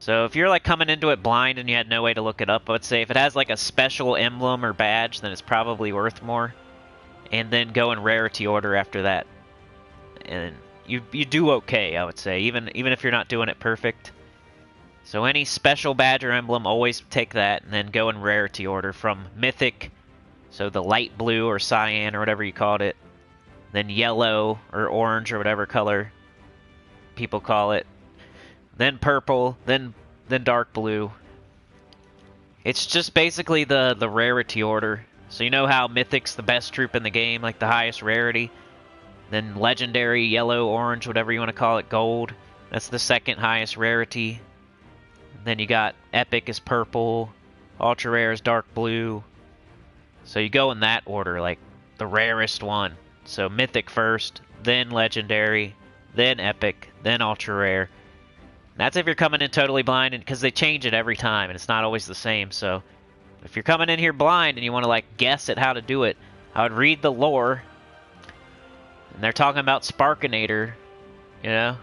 So if you're like coming into it blind and you had no way to look it up, I would say if it has like a special emblem or badge, then it's probably worth more. And then go in rarity order after that. And you do okay, I would say, even if you're not doing it perfect. So any special badge or emblem, always take that and then go in rarity order from mythic, so the light blue or cyan or whatever you called it, then yellow or orange or whatever color people call it, then purple, then dark blue. It's just basically the rarity order. So you know how Mythic's the best troop in the game, like the highest rarity. Then Legendary, yellow, orange, whatever you want to call it, gold. That's the second highest rarity. Then you got Epic is purple, Ultra Rare is dark blue. So you go in that order, like the rarest one. So Mythic first, then Legendary, then Epic, then Ultra Rare. That's if you're coming in totally blind, and because they change it every time, and it's not always the same. So if you're coming in here blind and you want to like guess at how to do it, I would read the lore. And they're talking about Sparkinator, you know?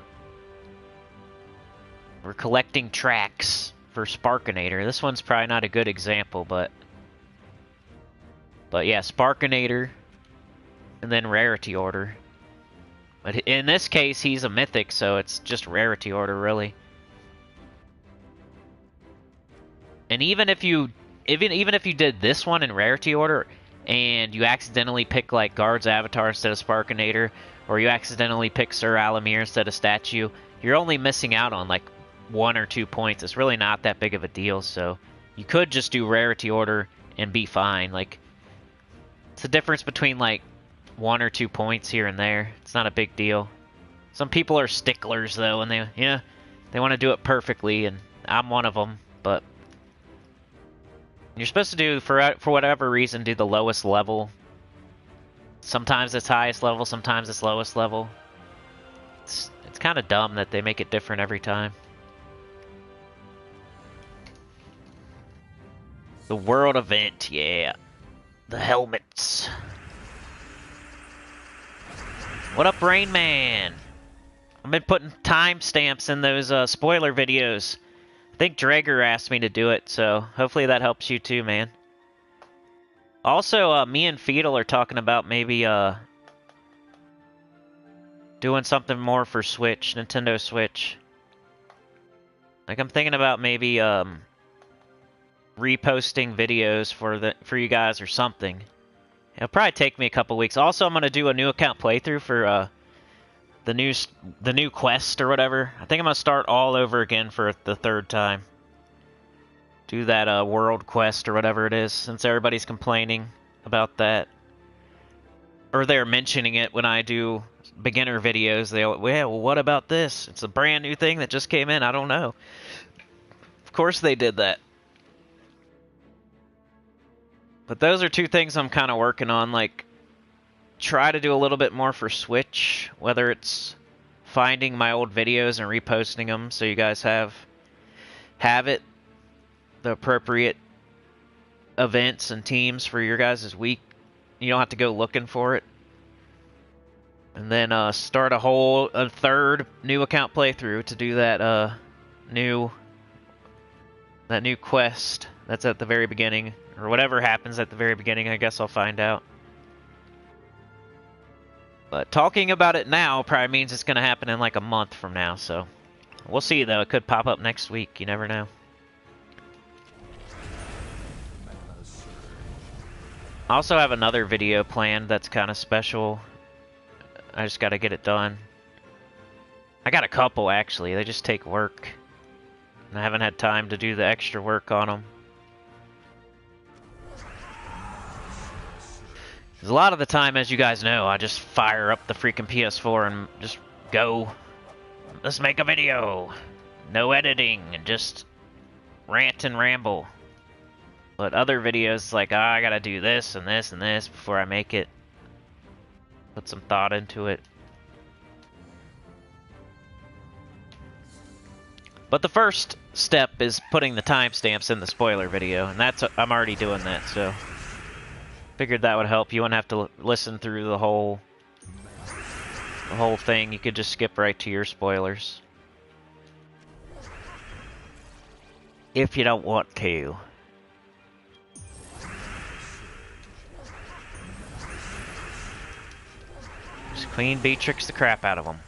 We're collecting tracks for Sparkinator. This one's probably not a good example, but yeah, Sparkinator, and then rarity order. But in this case, he's a mythic, so it's just rarity order, really. And even if you did this one in rarity order, and you accidentally pick like Guard's Avatar instead of Sparkinator, or you accidentally pick Sir Alamir instead of Statue, you're only missing out on like 1 or 2 points. It's really not that big of a deal, so you could just do rarity order and be fine. Like, it's a difference between like 1 or 2 points here and there. It's not a big deal. Some people are sticklers though, and they want to do it perfectly, and I'm one of them. But you're supposed to do, for whatever reason, do the lowest level. Sometimes it's highest level, sometimes it's lowest level. It's kind of dumb that they make it different every time. The world event, yeah. The helmets. What up, Rain Man? I've been putting timestamps in those spoiler videos. I think Drager asked me to do it, so hopefully that helps you too, man. Also, me and Fetal are talking about maybe doing something more for Switch, Nintendo Switch. Like, I'm thinking about maybe reposting videos for you guys or something. It'll probably take me a couple weeks. Also, I'm gonna do a new account playthrough for the new quest or whatever. I think I'm gonna start all over again for the 3rd time. Do that world quest or whatever it is, since everybody's complaining about that, or they're mentioning it when I do beginner videos. Well, what about this? It's a brand new thing that just came in. I don't know. Of course they did that. But those are 2 things I'm kind of working on, like, try to do a little bit more for Switch, whether it's finding my old videos and reposting them so you guys have it, the appropriate events and teams for your guys' week. You don't have to go looking for it. And then start a 3rd new account playthrough to do that new quest that's at the very beginning. Or whatever happens at the very beginning, I guess I'll find out. But talking about it now probably means it's going to happen in like a month from now, so we'll see though. It could pop up next week, you never know. I also have another video planned that's kind of special. I just got to get it done. I got a couple actually, they just take work. And I haven't had time to do the extra work on them. Because a lot of the time, as you guys know, I just fire up the freaking PS4 and just go, let's make a video. No editing, and just rant and ramble. But other videos, like, oh, I gotta do this and this and this before I make it. Put some thought into it. But the first step is putting the timestamps in the spoiler video, and I'm already doing that, so figured that would help. You wouldn't have to listen through the whole thing. You could just skip right to your spoilers if you don't want to. Just Queen Bee tricks the crap out of them.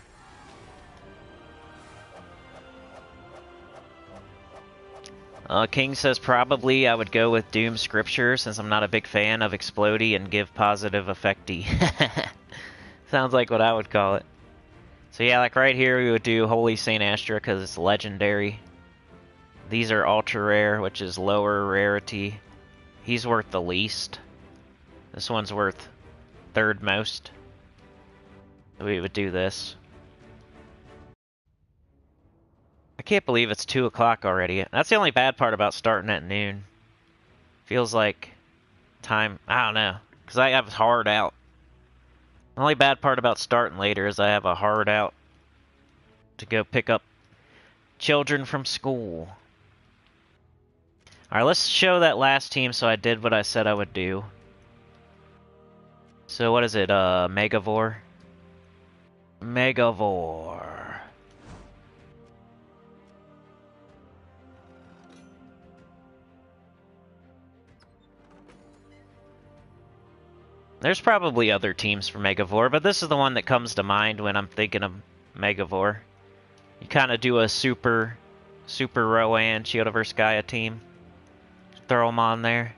King says probably I would go with Doom Scripture since I'm not a big fan of Explodey and give positive effecty. Sounds like what I would call it. So yeah, like right here we would do Holy Saint Astra because it's legendary. These are ultra rare, which is lower rarity. He's worth the least. This one's worth 3rd most. We would do this. I can't believe it's 2 o'clock already. That's the only bad part about starting at noon. Feels like time, I don't know, because I have hard out. The only bad part about starting later is I have a hard out to go pick up children from school. Alright, let's show that last team so I did what I said I would do. So what is it, Megavore? Megavore. There's probably other teams for Megavore, but this is the one that comes to mind when I'm thinking of Megavore. You kind of do a super Rowan Shield vs. Gaia team. Throw them on there.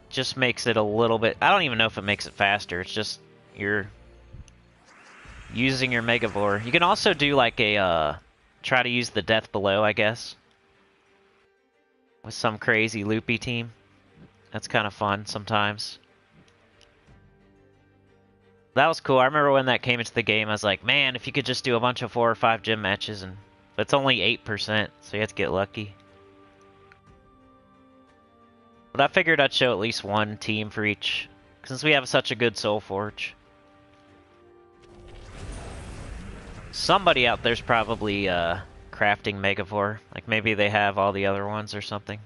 Just makes it a little bit... I don't even know if it makes it faster. It's just you're using your Megavore. You can also do like a... try to use the Death Below, I guess. With some crazy loopy team. That's kind of fun sometimes. That was cool. I remember when that came into the game, I was like, man, if you could just do a bunch of 4 or 5 gym matches, and but it's only 8%, so you have to get lucky. But I figured I'd show at least one team for each, since we have such a good SOULFORGE. Somebody out there's probably crafting Megavore. Like maybe they have all the other ones or something.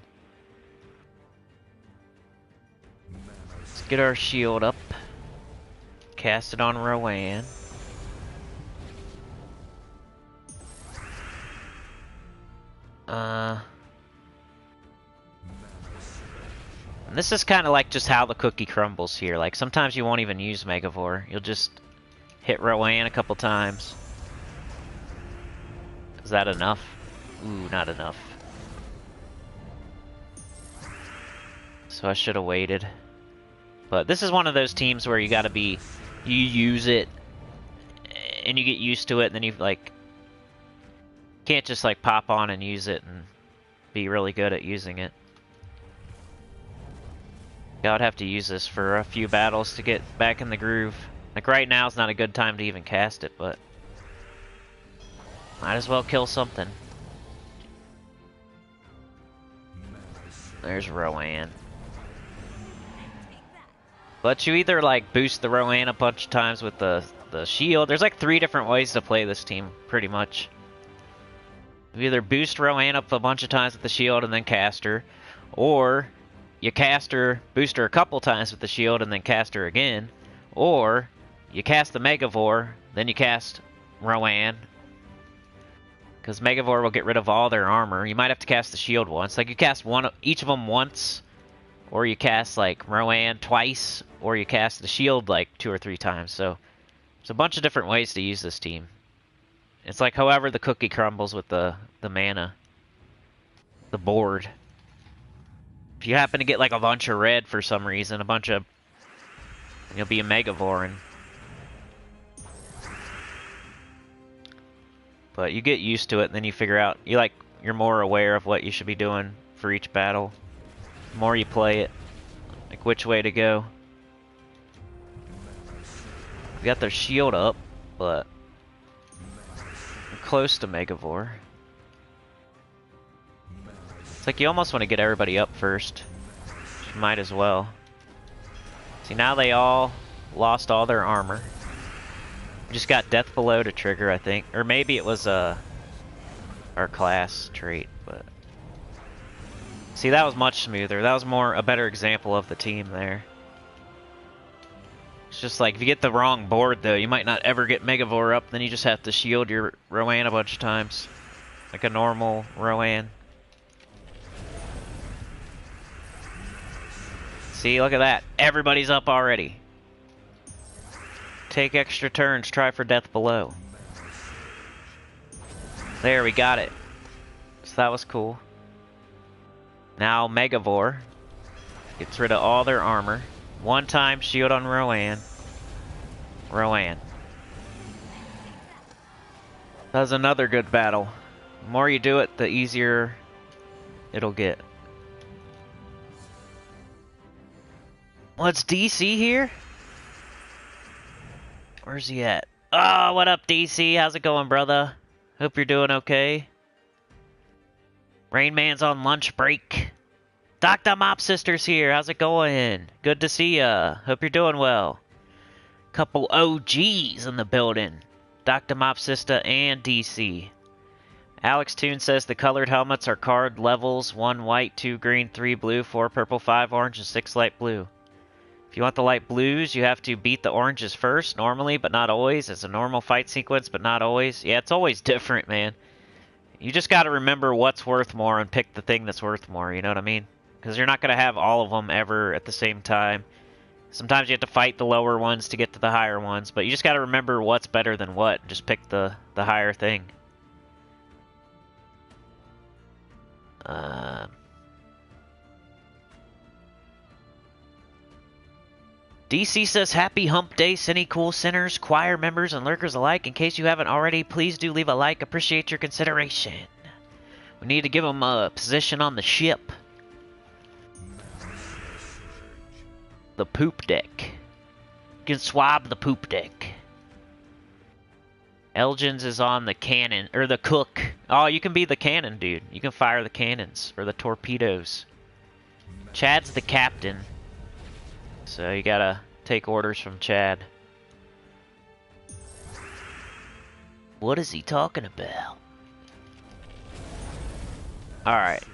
Let's get our shield up. Cast it on Rowan. And this is kind of like just how the cookie crumbles here. Like sometimes you won't even use Megavore. You'll just hit Rowan a couple times. Is that enough? Ooh, not enough. So I should have waited. But this is one of those teams where you gotta be... You use it, and you get used to it, and then you, like... Can't just, like, pop on and use it and be really good at using it. I would have to use this for a few battles to get back in the groove. Like, right now is not a good time to even cast it, but... Might as well kill something. There's Rowan. But you either like boost the Rowan a bunch of times with the shield. There's like 3 different ways to play this team, pretty much. You either boost Rowan up a bunch of times with the shield and then cast her, or you cast her, boost her a couple times with the shield and then cast her again, or you cast the Megavore, then you cast Rowan. Because Megavore will get rid of all their armor. You might have to cast the shield once. Like you cast each of them once, or you cast like Rowan twice, or you cast the shield like 2 or 3 times. So there's a bunch of different ways to use this team. It's like however the cookie crumbles with the mana. The board. If you happen to get like a bunch of red for some reason, you'll be a Megavore and... But you get used to it, and then you figure out you're more aware of what you should be doing for each battle. The more you play it, like which way to go. We got their shield up, but we're close to Megavore. It's like you almost want to get everybody up first. You might as well. See, now they all lost all their armor. Just got Death Below to trigger, I think. Or maybe it was our class trait, but... See, that was much smoother. That was a better example of the team there. It's just like, if you get the wrong board, though, you might not ever get Megavore up, then you just have to shield your Rowan a bunch of times. Like a normal Rowan. See, look at that. Everybody's up already. Take extra turns, try for Death Below. There, we got it. So that was cool. Now Megavore gets rid of all their armor. One time shield on Rowan. Rowan. That was another good battle. The more you do it, the easier it'll get. What's DC here? Where's he at? Oh, what up, DC? How's it going, brother? Hope you're doing okay. Rain Man's on lunch break. Dr. Mop Sister's here. How's it going? Good to see ya. Hope you're doing well. Couple OGs in the building. Dr. Mopsista, and DC. Alex Toon says the colored helmets are card levels: 1 white, 2 green, 3 blue, 4 purple, 5 orange, and 6 light blue. If you want the light blues, you have to beat the oranges first, normally, but not always. It's a normal fight sequence, but not always. Yeah, it's always different, man. You just gotta remember what's worth more and pick the thing that's worth more, you know what I mean? Because you're not gonna have all of them ever at the same time. Sometimes you have to fight the lower ones to get to the higher ones, but you just gotta remember what's better than what. Just pick the higher thing. DC says, happy hump day, Sinnycool sinners, choir members, and lurkers alike. In case you haven't already, please do leave a like. Appreciate your consideration. We need to give them a position on the ship. The poop deck. You can swab the poop deck. Elgins is on the cannon, or the cook. Oh, you can be the cannon, dude. You can fire the cannons, or the torpedoes. Chad's the captain. So you gotta take orders from Chad. What is he talking about? Alright.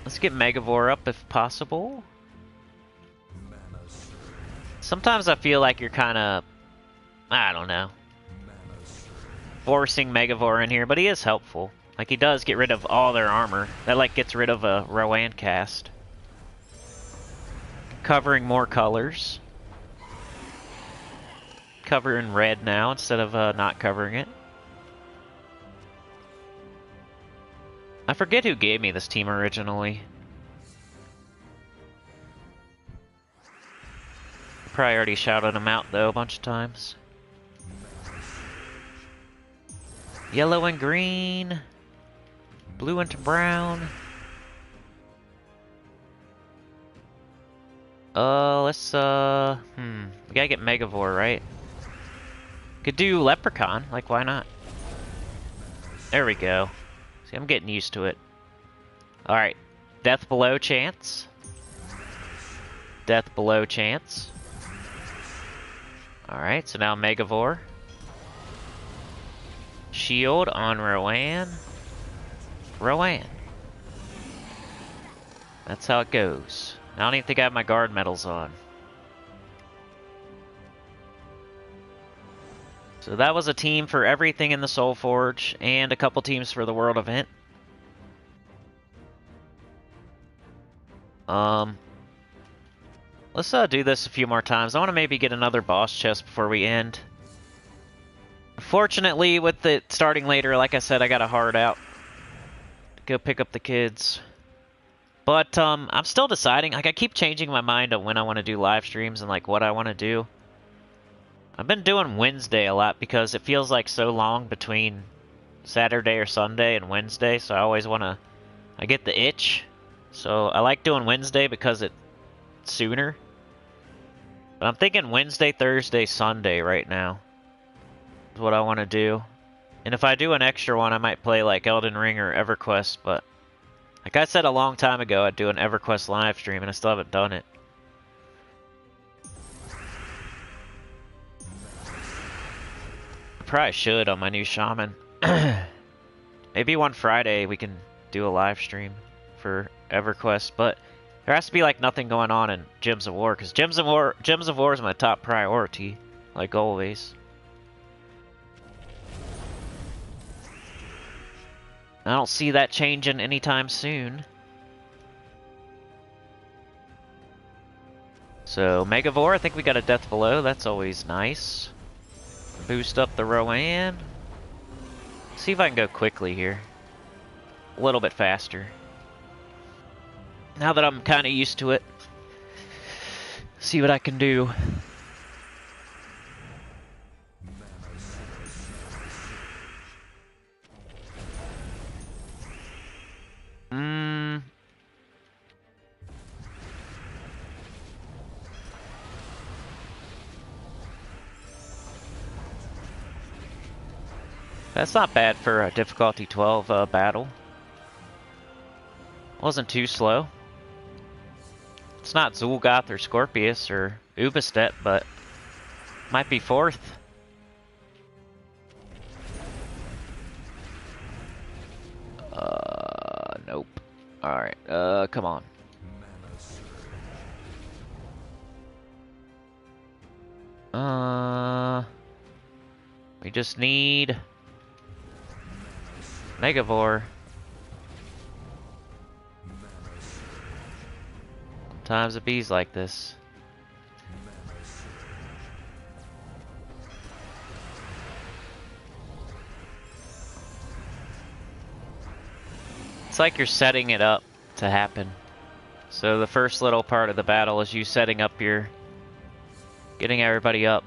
Let's get Megavore up if possible. Sometimes I feel like you're kinda, I don't know, forcing Megavore in here, but he is helpful. Like, he does get rid of all their armor. That, like, gets rid of a Rowan cast. Covering more colors. Covering red now instead of not covering it. I forget who gave me this team originally. Probably already shouted him out though a bunch of times. Yellow and green. Blue and brown. Let's, we gotta get Megavore, right? Could do Leprechaun, like, why not? There we go. See, I'm getting used to it. Alright. Death below chance. Death below chance. Alright, so now Megavore. Shield on Rowan. Rowan. That's how it goes. I don't even think I have my guard medals on. So that was a team for everything in the SOULFORGE, and a couple teams for the World event. Let's do this a few more times. I want to maybe get another boss chest before we end. Fortunately, with it starting later, like I said, I got a hard out. Go pick up the kids. But, I'm still deciding. Like, I keep changing my mind on when I want to do live streams and, like, what I want to do. I've been doing Wednesday a lot because it feels like so long between Saturday or Sunday and Wednesday, so I always want to... I get the itch. So, I like doing Wednesday because it's sooner. But I'm thinking Wednesday, Thursday, Sunday right now is what I want to do. And if I do an extra one, I might play, like, Elden Ring or EverQuest, but... Like I said a long time ago, I'd do an EverQuest live stream, and I still haven't done it. I probably should on my new Shaman. Maybe one Friday we can do a live stream for EverQuest, but there has to be like nothing going on in Gems of War, because Gems of War is my top priority, like always. I don't see that changing anytime soon. So, Megavore, I think we got a death below. That's always nice. Boost up the Rowan. See if I can go quickly here. A little bit faster. Now that I'm kind of used to it. See what I can do. That's not bad for a difficulty 12 battle. Wasn't too slow. It's not Zul'Goth or Scorpius or Ubistet, but might be fourth. Alright, come on. We just need Megavore. Sometimes it bees like this. It's like you're setting it up to happen. So the first little part of the battle is you setting up your... getting everybody up.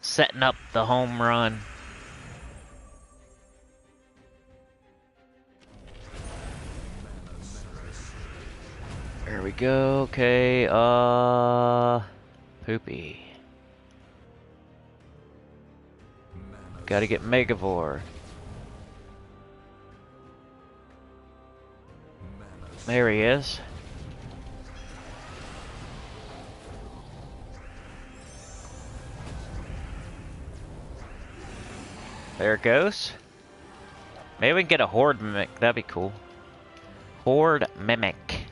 Setting up the home run. There we go, okay, Poopy. Gotta get Megavore. There he is. There it goes. Maybe we can get a Horde Mimic. That'd be cool. Horde Mimic.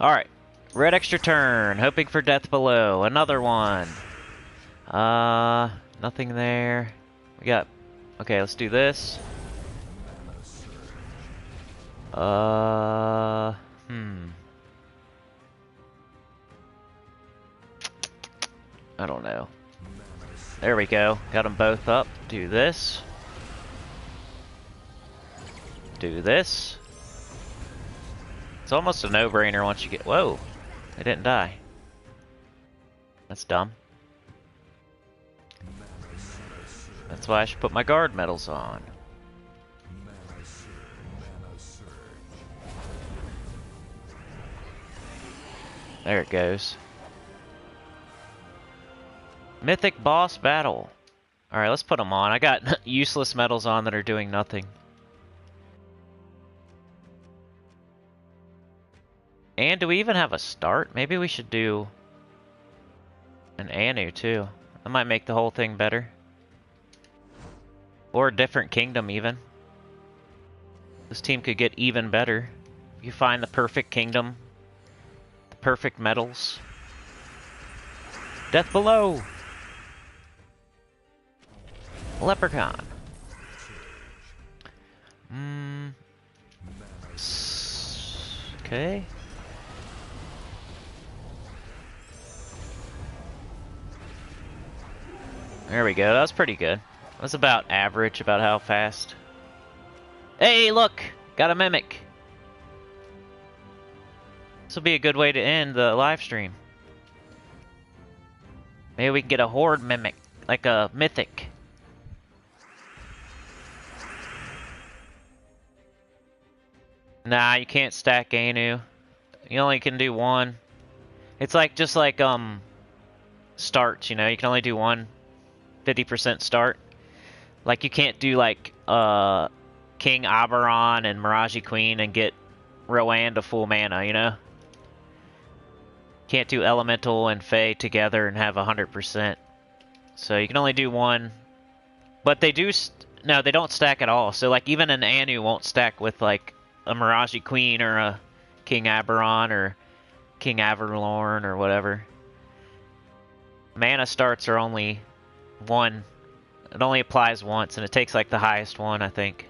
Alright. Red extra turn. Hoping for death below. Another one. Nothing there. We got... Okay, let's do this. I don't know. There we go. Got them both up. Do this. Do this. It's almost a no-brainer once you get... Whoa! I didn't die. That's dumb. That's why I should put my guard medals on. There it goes. Mythic boss battle. Alright, let's put them on. I got useless medals on that are doing nothing. And do we even have a start? Maybe we should do an Anu too. That might make the whole thing better. Or a different kingdom even. This team could get even better. If you find the perfect kingdom. The perfect medals. Death below! Leprechaun. Okay. There we go, that was pretty good. That was about average, about how fast. Hey, look! Got a mimic! This will be a good way to end the live stream. Maybe we can get a horde mimic, like a mythic. Nah, you can't stack Anu. You only can do one. It's like, just like, starts, you know? You can only do one 50% start. Like, you can't do, like, King Oberon and Mirage Queen and get Rowan to full mana, you know? Can't do Elemental and Fae together and have 100%. So you can only do one. But they do... No, they don't stack at all. So, like, even an Anu won't stack with, like, a Mirage Queen or a King Oberon or King Averlorn or whatever. Mana starts are only one. It only applies once, and it takes, like, the highest one, I think.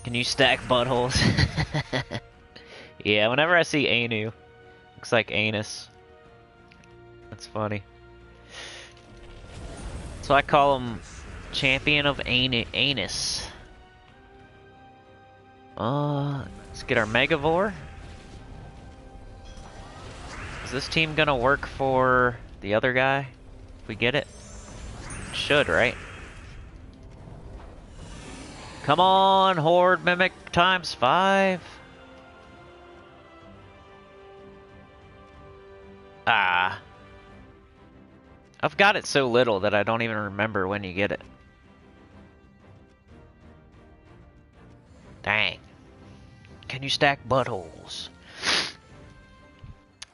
Can you stack buttholes? Yeah, whenever I see Anu, looks like anus. That's funny. So I call him Champion of Anus. Let's get our Megavore. Is this team gonna work for the other guy? If we get it? It should, right? Come on, Horde Mimic times 5. Ah. I've got it so little that I don't even remember when you get it. Dang. Can you stack buttholes?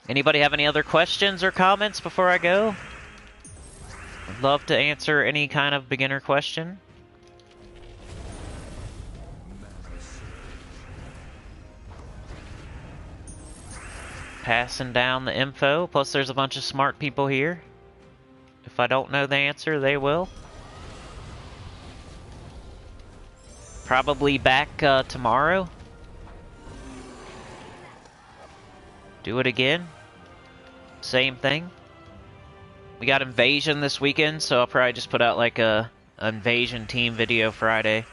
Anybody have any other questions or comments before I go? I'd love to answer any kind of beginner question. Passing down the info, plus there's a bunch of smart people here. If I don't know the answer, they will. Probably back tomorrow. Do it again. Same thing. We got Invasion this weekend, so I'll probably just put out like a Invasion Team video Friday.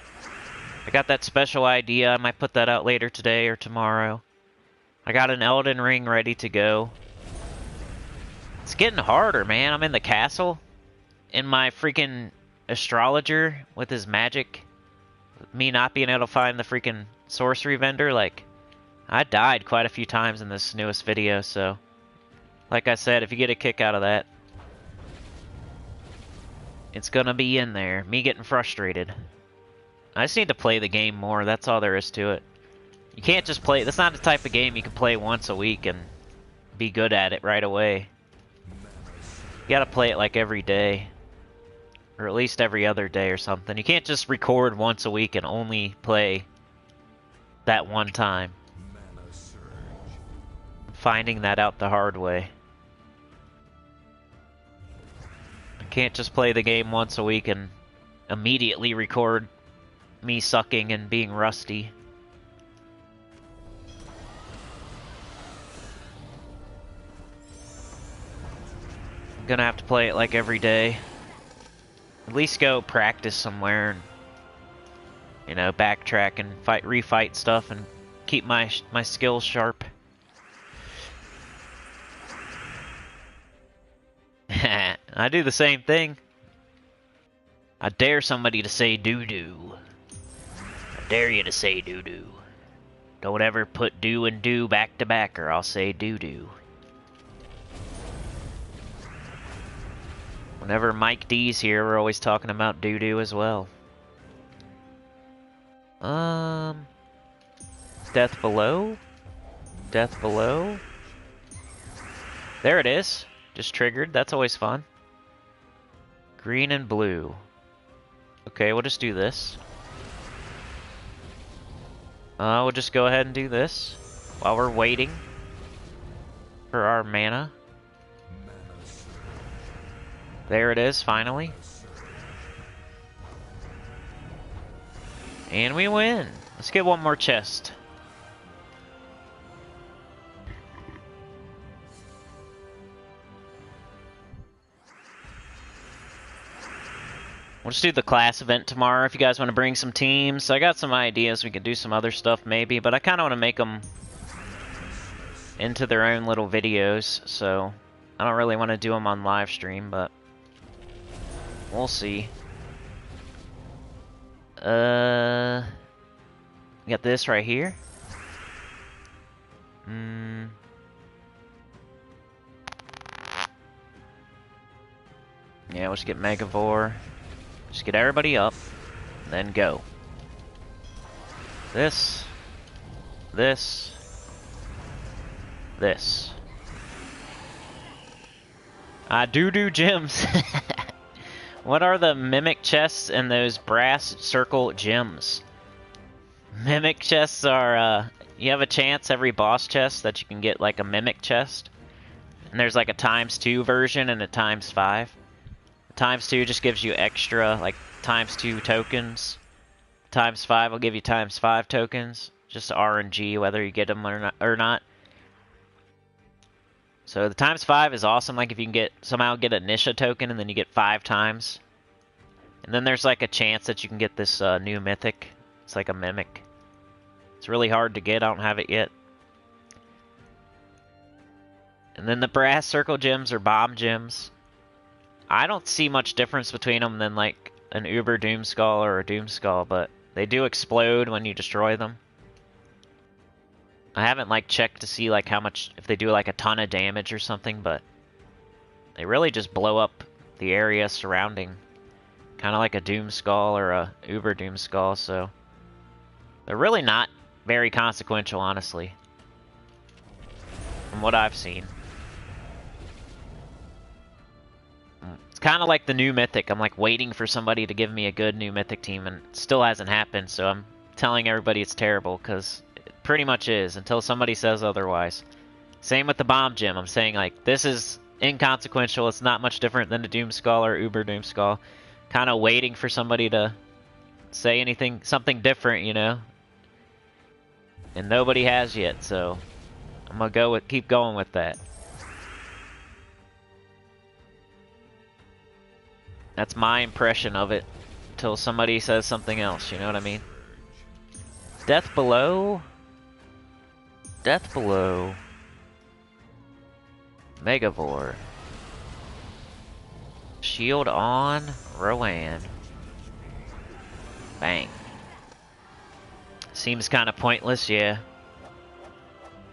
I got that special idea. I might put that out later today or tomorrow. I got an Elden Ring ready to go. It's getting harder, man. I'm in the castle. In my freaking astrologer with his magic. Me not being able to find the freaking sorcery vendor. Like, I died quite a few times in this newest video, so... Like I said, if you get a kick out of that, it's gonna be in there. Me getting frustrated. I just need to play the game more. That's all there is to it. You can't just play... That's not the type of game you can play once a week and be good at it right away. You gotta play it like every day. Or at least every other day or something. You can't just record once a week and only play that one time. I'm finding that out the hard way. I can't just play the game once a week and immediately record me sucking and being rusty. I'm gonna have to play it like every day. At least go practice somewhere and, you know, backtrack and refight stuff and keep my skills sharp. I do the same thing. I dare somebody to say doo-doo. I dare you to say doo-doo. Don't ever put do and do back to back or I'll say doo-doo. Whenever Mike D's here, we're always talking about doo-doo as well. Death below? Death below? There it is. Just triggered. That's always fun. Green and blue. Okay, we'll just do this. We'll just go ahead and do this while we're waiting for our mana. There it is, finally. And we win. Let's get one more chest. We'll just do the class event tomorrow if you guys want to bring some teams. I got some ideas. We could do some other stuff maybe, but I kind of want to make them into their own little videos, so I don't really want to do them on live stream, but we'll see. We got this right here. Yeah, we'll just get Megavore. Just get everybody up, then go. This. This. This. Doo-doo gems. What are the mimic chests and those brass circle gems? Mimic chests are, you have a chance every boss chest that you can get like a mimic chest. And there's like a ×2 version and a ×5. ×2 just gives you extra, like, ×2 tokens. ×5 will give you ×5 tokens. Just RNG, whether you get them or not. So the ×5 is awesome, like if you can somehow get a Nisha token and then you get 5 times. And then there's like a chance that you can get this new mythic. It's like a mimic. It's really hard to get, I don't have it yet. And then the brass circle gems are bomb gems. I don't see much difference between them than like an Uber Doomskull or a Doomskull, but they do explode when you destroy them. I haven't like checked to see like how much, if they do like a ton of damage or something, but they really just blow up the area surrounding. Kind of like a Doomskull or a Uber Doomskull, so they're really not very consequential, honestly, from what I've seen. kind of like the new Mythic. I'm like waiting for somebody to give me a good new Mythic team, and it still hasn't happened, so I'm telling everybody it's terrible, because it pretty much is, until somebody says otherwise. Same with the Bomb Gem. I'm saying, like, this is inconsequential. It's not much different than the Doomskull or Uber Doomskull. Kind of waiting for somebody to say anything, something different, you know? And nobody has yet, so I'm gonna keep going with that. That's my impression of it, till somebody says something else, you know what I mean? Death Below? Death Below. Megavore. Shield on, Rowan. Bang. Seems kind of pointless, yeah.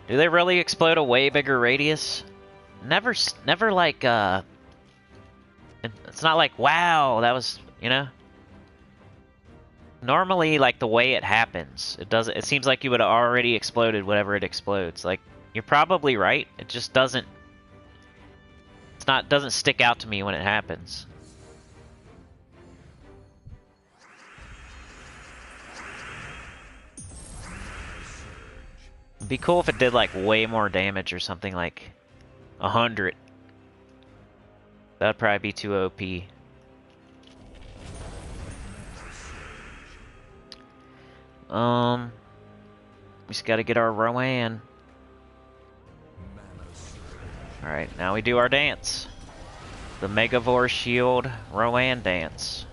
Do they really explode a way bigger radius? Never like, it's not like, wow, that was, you know? Normally, like, the way it happens, it seems like you would have already exploded whatever it explodes. Like, you're probably right, it just doesn't stick out to me when it happens. It'd be cool if it did like way more damage or something, like 100. That'd probably be too OP. We just gotta get our Rowan. Alright, now we do our dance. The Megavore Shield Rowan dance.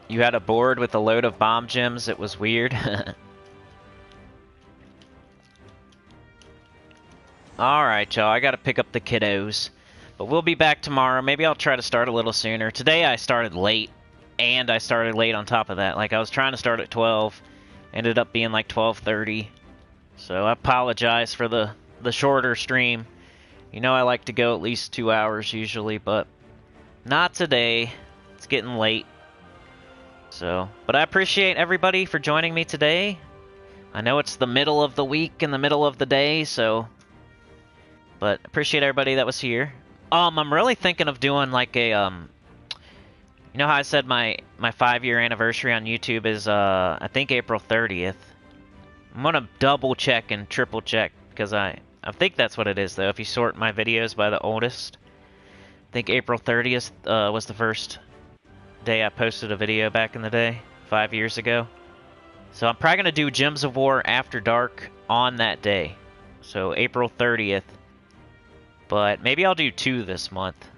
You had a board with a load of bomb gems, it was weird. Alright, y'all, I gotta pick up the kiddos. But we'll be back tomorrow. Maybe I'll try to start a little sooner. Today I started late. And I started late on top of that. Like, I was trying to start at 12. Ended up being like 12:30. So I apologize for the shorter stream. You know I like to go at least 2 hours usually, but not today. It's getting late. So, but I appreciate everybody for joining me today. I know it's the middle of the week and the middle of the day, so... But appreciate everybody that was here. I'm really thinking of doing like a, you know how I said my 5-year anniversary on YouTube is, I think April 30th. I'm gonna double check and triple check, because I think that's what it is, though, if you sort my videos by the oldest. I think April 30th was the first day I posted a video back in the day, 5 years ago. So I'm probably gonna do Gems of War After Dark on that day. So April 30th. But maybe I'll do 2 this month.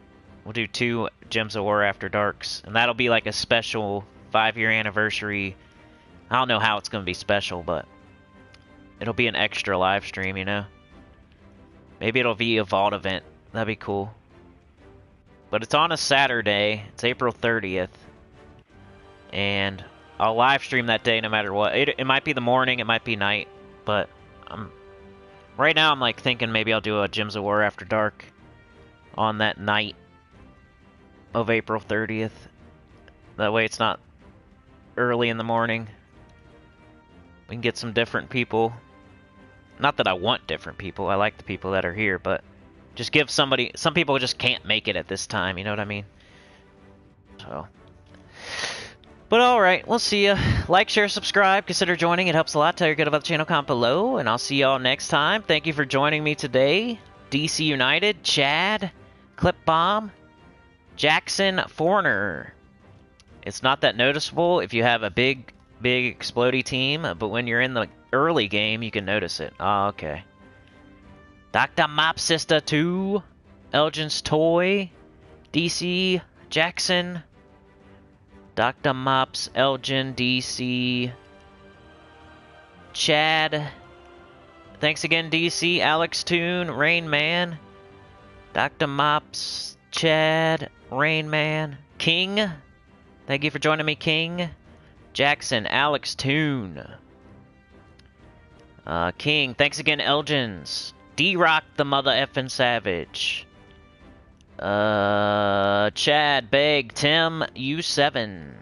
We'll do 2 Gems of War After Darks. And that'll be like a special 5-year anniversary. I don't know how it's going to be special, but it'll be an extra live stream, you know? Maybe it'll be a Vault event. That'd be cool. But it's on a Saturday. It's April 30th. And I'll live stream that day no matter what. It might be the morning, it might be night. But right now I'm like thinking maybe I'll do a Gems of War After Dark on that night of April 30th. That way it's not early in the morning. We can get some different people. Not that I want different people, I like the people that are here, but just give somebody... Some people just can't make it at this time, you know what I mean? So... But alright, we'll see ya. Like, share, subscribe, consider joining, it helps a lot. Tell your good about the channel, comment below, and I'll see y'all next time. Thank you for joining me today. DC United, Chad, Clip Bomb, Jackson, Foreigner. It's not that noticeable if you have a big explodey team, but when you're in the early game, you can notice it. Oh, okay. Dr. Mop Sister 2, Elgin's Toy, DC, Jackson, Dr. Mops, Elgin, DC, Chad. Thanks again, DC, Alex Toon, Rain Man, Dr. Mops, Chad, Rain Man, King. Thank you for joining me, King. Jackson, Alex Toon. King, thanks again, Elgins. D-Rock, the mother effing savage. Chad, Beg, Tim, U7.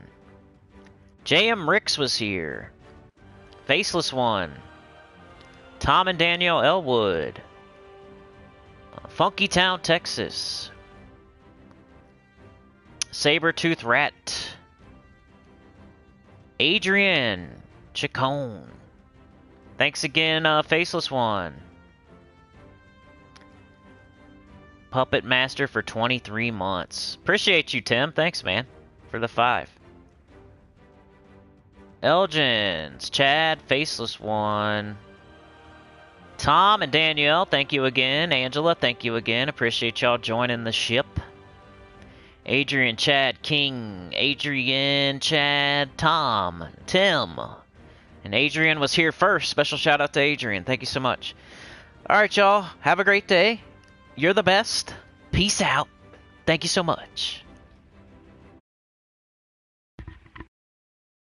JM Ricks was here. Faceless One. Tom and Danielle Elwood. Funky Town, Texas. Sabertooth Rat. Adrian Chacon. Thanks again, Faceless One. Puppet Master for 23 months. Appreciate you, Tim. Thanks, man, for the 5. Elgins, Chad, Faceless One. Tom and Danielle, thank you again. Angela, thank you again. Appreciate y'all joining the ship. Adrian, Chad, King, Adrian, Chad, Tom, Tim. And Adrian was here first. Special shout out to Adrian. Thank you so much. All right, y'all. Have a great day. You're the best. Peace out. Thank you so much.